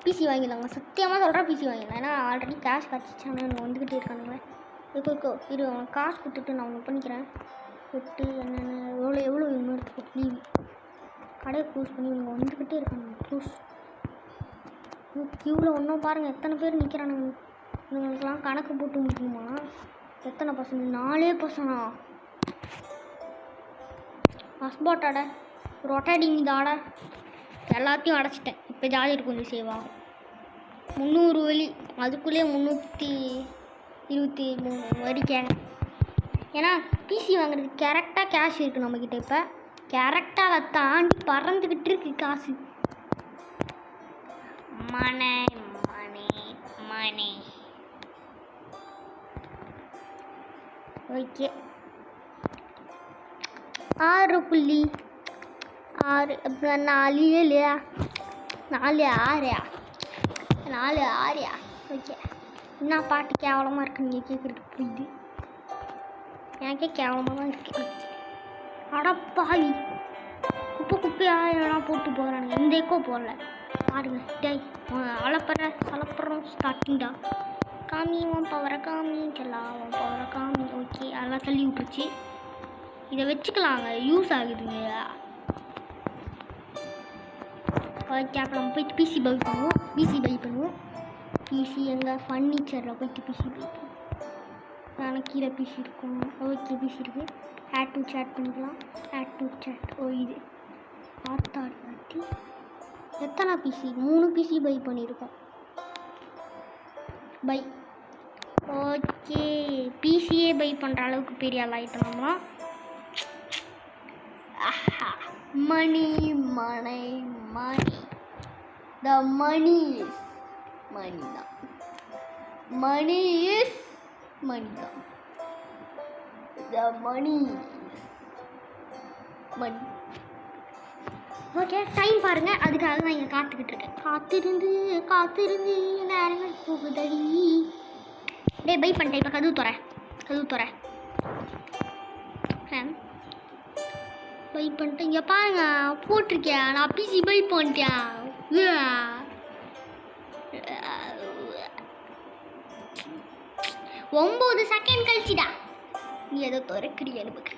S1: பிசி வாங்கிடலாங்க. சத்தியமாக சொல்கிறேன் பிசி வாங்கிடலாம். ஏன்னா ஆல்ரெடி கேஷ் கிடச்சிச்சானு எனக்கு வந்துக்கிட்டே இருக்கானுங்களே. இருக்கோ இரு அவன் காசு கொடுத்துட்டு நான் ஒன்று பண்ணிக்கிறேன். விட்டு என்னென்ன எவ்வளோ இன்னொரு லீவ் கடையை க்ளோஸ் பண்ணி இவங்க வந்துக்கிட்டே இருக்காங்க. க்ளோஸ் க்யூவில் ஒன்றும் பாருங்கள் எத்தனை பேர் நிற்கிறானுங்க. இவங்களுக்கெல்லாம் கணக்கு போட்டு முடியுமா? எத்தனை பர்சன்ட்? 4%. ஹஸ்பாட்டோட ரொட்டடிங் தாட எல்லாத்தையும் அடைச்சிட்டேன். இப்போ ஜாலி கொஞ்சம் சேவ் ஆகும். 300 வழி அதுக்குள்ளேயே 323 வரிக்காங்க. ஏன்னா பிசி வாங்குறதுக்கு கரெக்டாக கேஷ் இருக்குது நம்மக்கிட்ட. இப்போ கரெக்டாக அதை தாண்டி பறந்துக்கிட்டு இருக்கு காசு. மணி மணி மணி. ஓகே 6.6 அப்புறம் 4 7 4 6 4 6. ஓகே என்ன பாட்டு கேவலமாக இருக்கு நீங்கள் கேட்குறது புரியுது. எனக்கே கேவலமாக தான் இருக்கு. அடப்பாவி குப்பையாக என்னடா போட்டு போகிறானுங்க. இந்த எக்கோ போடல பாருங்க. டேய் அலப்புறோம் ஸ்டார்டிங்டா. காமி உன் பவரை காமி எல்லாம் உன் பவரை காமி. ஓகே அதெல்லாம் தள்ளி விட்டுருச்சு. இதை வச்சுக்கலாங்க, யூஸ் ஆகுதுங்க. ஓகே அப்புறம் போயிட்டு பிசி பை பண்ணுவோம். பிசி எங்கள் ஃபர்னிச்சரில் போயிட்டு பிசி பை பண்ணுவோம். எனக்கு கீழே பிசி இருக்கும். ஓகே பிசி இருக்குது. ஆட் டு சேட் பண்ணிக்கலாம். Add to chat. ஓ இது ஆத்தாடி எத்தனை பிசி? 3 பிசி பை பண்ணியிருக்கோம். பை. ஓகே பிசியே பை பண்ணுற அளவுக்கு பெரிய ஆள் ஆகிட்டோம்லாம். மணி மணி மணி. த மணி இஸ் மணி தான். மணி இஸ் மணி தான். The money is money. Okay time பாருங்கள். அதுக்காக நான் இங்கே காத்துக்கிட்டு இருக்கேன். காத்திருந்து நேரங்கள் போகுதடி. டே பை பண்ணிட்டேன். இப்போ கதவு துற பை பண்ணிட்டேன். இங்கே பாருங்க போட்டிருக்கேன் நான் பிசி பை பண்ணிட்டேன். 9 செகண்ட் கழிச்சுடா நீ ஏதோ திறக்கிறிய எனக்கு.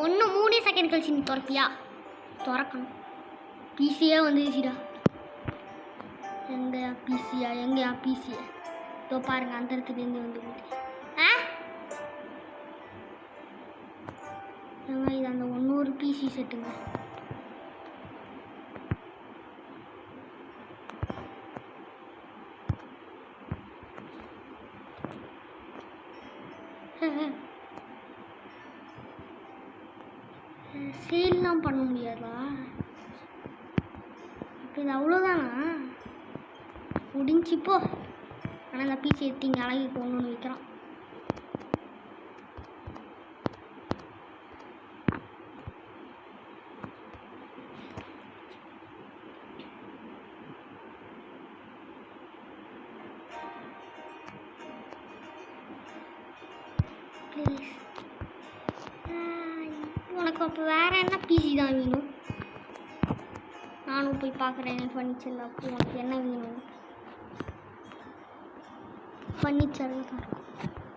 S1: 3 செகண்ட் கழிச்சு நீ திறப்பியா? திறக்கணும். பிசியே வந்துச்சுடா. எங்கயா பிசியா? இதோ பாருங்க அந்த இடத்துலேருந்து வந்து இது அந்த 100 பிசி செட்டுங்க. சேல்லாம் பண்ண முடியாதா? இப்போ இது அவ்வளோதானா? முடிஞ்சிப்போ. ஆனால் அந்த பிசி எடுத்து இங்கே அழகி போகணுன்னு வைக்கிறான். ப்ளீஸ் உனக்கு அப்போ வேறு என்ன பிசி தான் வேணும்? நானும் போய் பார்க்குறேன் என் ஃபர்னிச்சரில். அப்போ உனக்கு என்ன வேணும்? ஃபர்னிச்சரில் தான் இருக்கும்.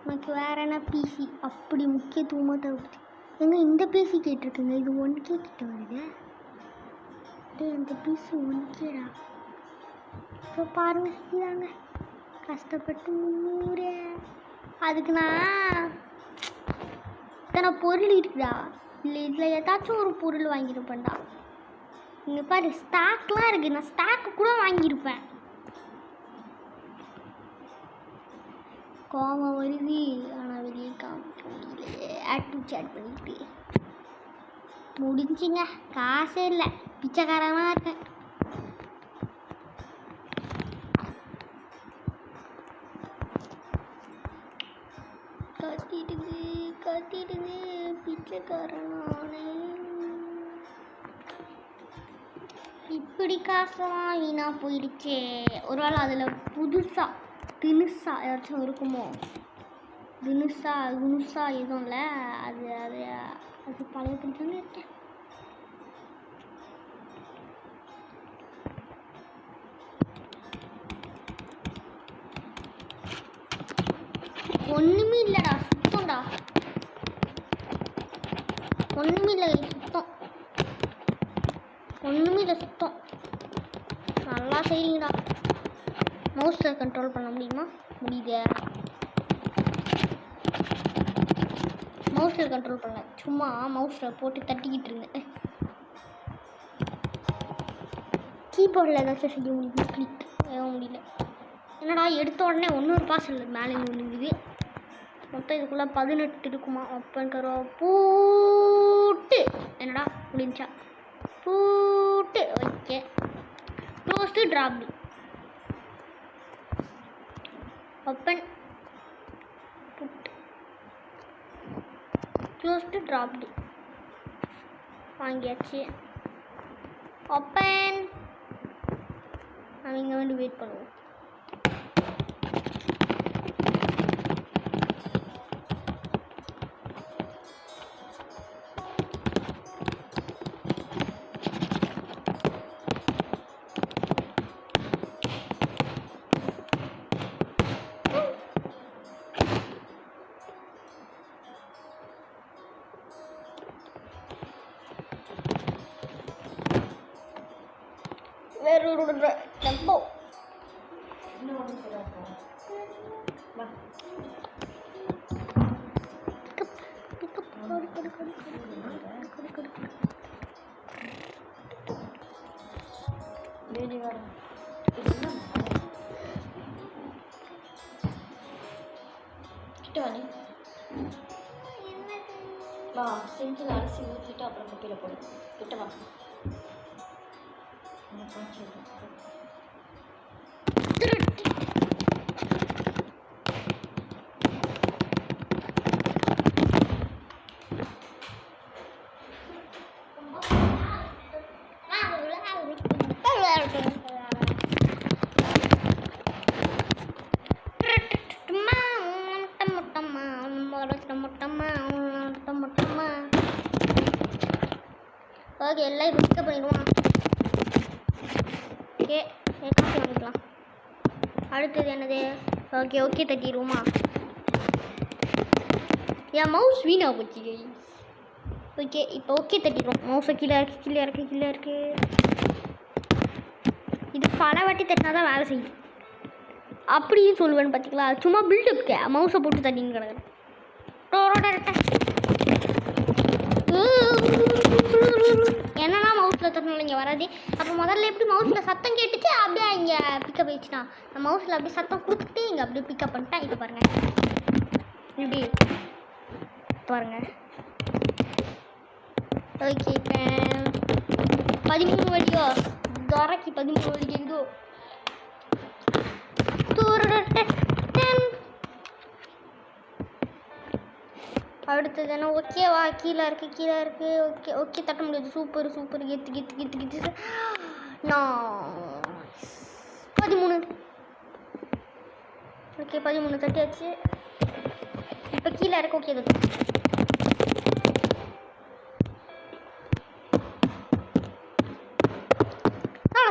S1: உனக்கு வேறு என்ன பிசி அப்படி முக்கியத்துவமாக தேவைப்படுது? எங்கே இந்த பிசி கேட்டிருக்குங்க. இது 1K கிட்ட வருது. டே அந்த பிசி 1Kடா. இப்போ பாருங்கள் இதாங்க கஷ்டப்பட்டு 300. அதுக்கு நான் இத்தனை பொருள் இருக்குதா? இல்லை இதில் ஏதாச்சும் ஒரு பொருள் வாங்கியிருப்பேன்டா. இங்கே பாரு ஸ்டாக்லாம் இருக்குது. நான் ஸ்டாக்கு கூட வாங்கியிருப்பேன். கோவம் வருது ஆனால் வெளியே காமிக்க முடியலையே. ஆட் டு சேட் பண்ணிட்டு முடிஞ்சுங்க. காசே இல்லை, பிச்சைக்காரமாக இருக்கேன். கத்திடுது பிச்சைக்காரனானே. இப்படி காசெல்லாம் வீணாக போயிடுச்சே. ஒரு வேளை அதில் புதுசாக தினுசா ஏதாச்சும் இருக்குமோ? தினுசா எதுவும் இல்லை. அது பழைய பிடிச்சாங்க இருக்கேன். ஒன்றுமே இல்லைடா, சுத்தம்டா. ஒன்றுமே இல்லை சுத்தம். ஒன்றுமே இல்லை சுத்தம். நல்லா செய்யுங்கடா. மவுஸில் கண்ட்ரோல் பண்ண முடியுமா? முடியுது. மவுஸில் கண்ட்ரோல் பண்ணல, சும்மா மவுஸில் போட்டு தட்டிக்கிட்டு இருந்தேன். கீபோர்டில் ஏதாச்சும் செய்ய முடியும், கிளிக் முடியல. என்னடா எடுத்த உடனே ஒன்னொரு பார்சல் மேலே விழுங்குது. மொத்தம் இதுக்குள்ளே 18 இருக்குமா? ஓப்பன் கரோ பூட்டு. என்னடா முடிஞ்சா பூட்டு. Okay, close to drop. Open put close to drop. வாங்கியாச்சு. ஓப்பன். அவங்க வந்து வெயிட் பண்ணுவோம். வேறு ஒரு டெம்போ
S2: வா, செஞ்சில் அரிசி ஊற்றிட்டு அப்புறம் குப்பையில் போடு. கிட்ட வா.
S1: ஓகே, எல்லாம் இப்போ பிக்கப் பண்ணிடுவோம். ஓகே, காஃபி வாங்கிக்கலாம். அடுத்தது என்னது? ஓகே ஓகே தட்டிடுவோமா? என் மவுஸ் வீணாக போச்சு. ஓகே, இப்போ ஓகே தட்டிடுவோம். மவுஸை கீழே இருக்கு, கீழே இருக்கு, கீழே இருக்கு. இது பல வாட்டி தட்டினா தான் வேலை செய்யும் அப்படின்னு சொல்லுவேன்னு பார்த்தீங்களா? சும்மா பில்டப்க்கு மவுஸை போட்டு தட்டின்னு கிடக்குறேன். என்னன்னா மவுஸில் தட்டினாலும் இங்கே வராது. அப்போ முதல்ல எப்படி மவுஸில் சத்தம் கேட்டுச்சு, அப்படியே இங்கே பிக்கப் ஆயிடுச்சுனா நான் மவுஸில் அப்படியே சத்தம் கொடுத்துட்டு இங்கே அப்படியே பிக்கப் பண்ணிட்டேன். இப்போ பாருங்கள், இப்படி பாருங்கள். ஓகே, இப்போ 13 வழியோ துறைக்கு 13 வழி கேட்குதோ. அடுத்தது என்ன? ஓகேவா? கீழே இருக்குது, கீழே இருக்குது. ஓகே ஓகே தட்ட முடியாது. Super super. கெத்து கெத்து கெத்து கெத்து. நான் 13. ஓகே, 13 தட்டியாச்சு. இப்போ கீழே இருக்கு. ஓகே, தட்டு.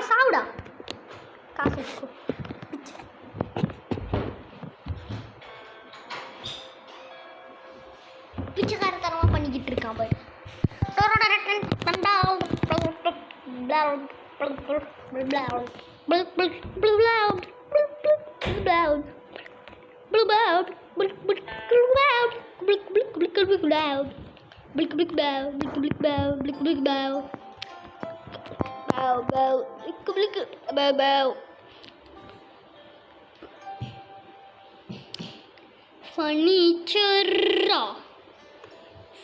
S1: சாப்பிடா காசு வச்சுக்கோ. பிச்சைக்காரத்தனமாக பண்ணிக்கிட்டு இருக்கான் பாரு.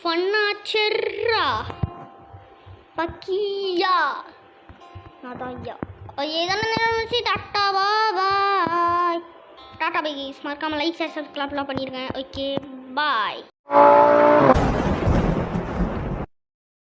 S1: ஃபன்னாச்சர்ரா பக்கியா நாதாயா. ஏதான நினைச்சு tata bye. Tata bye guys. மறக்காமல் லைக் ஷேர் சப்ஸ்கிரைப்லாம் பண்ணிடுங்க. ஓகே, பாய்.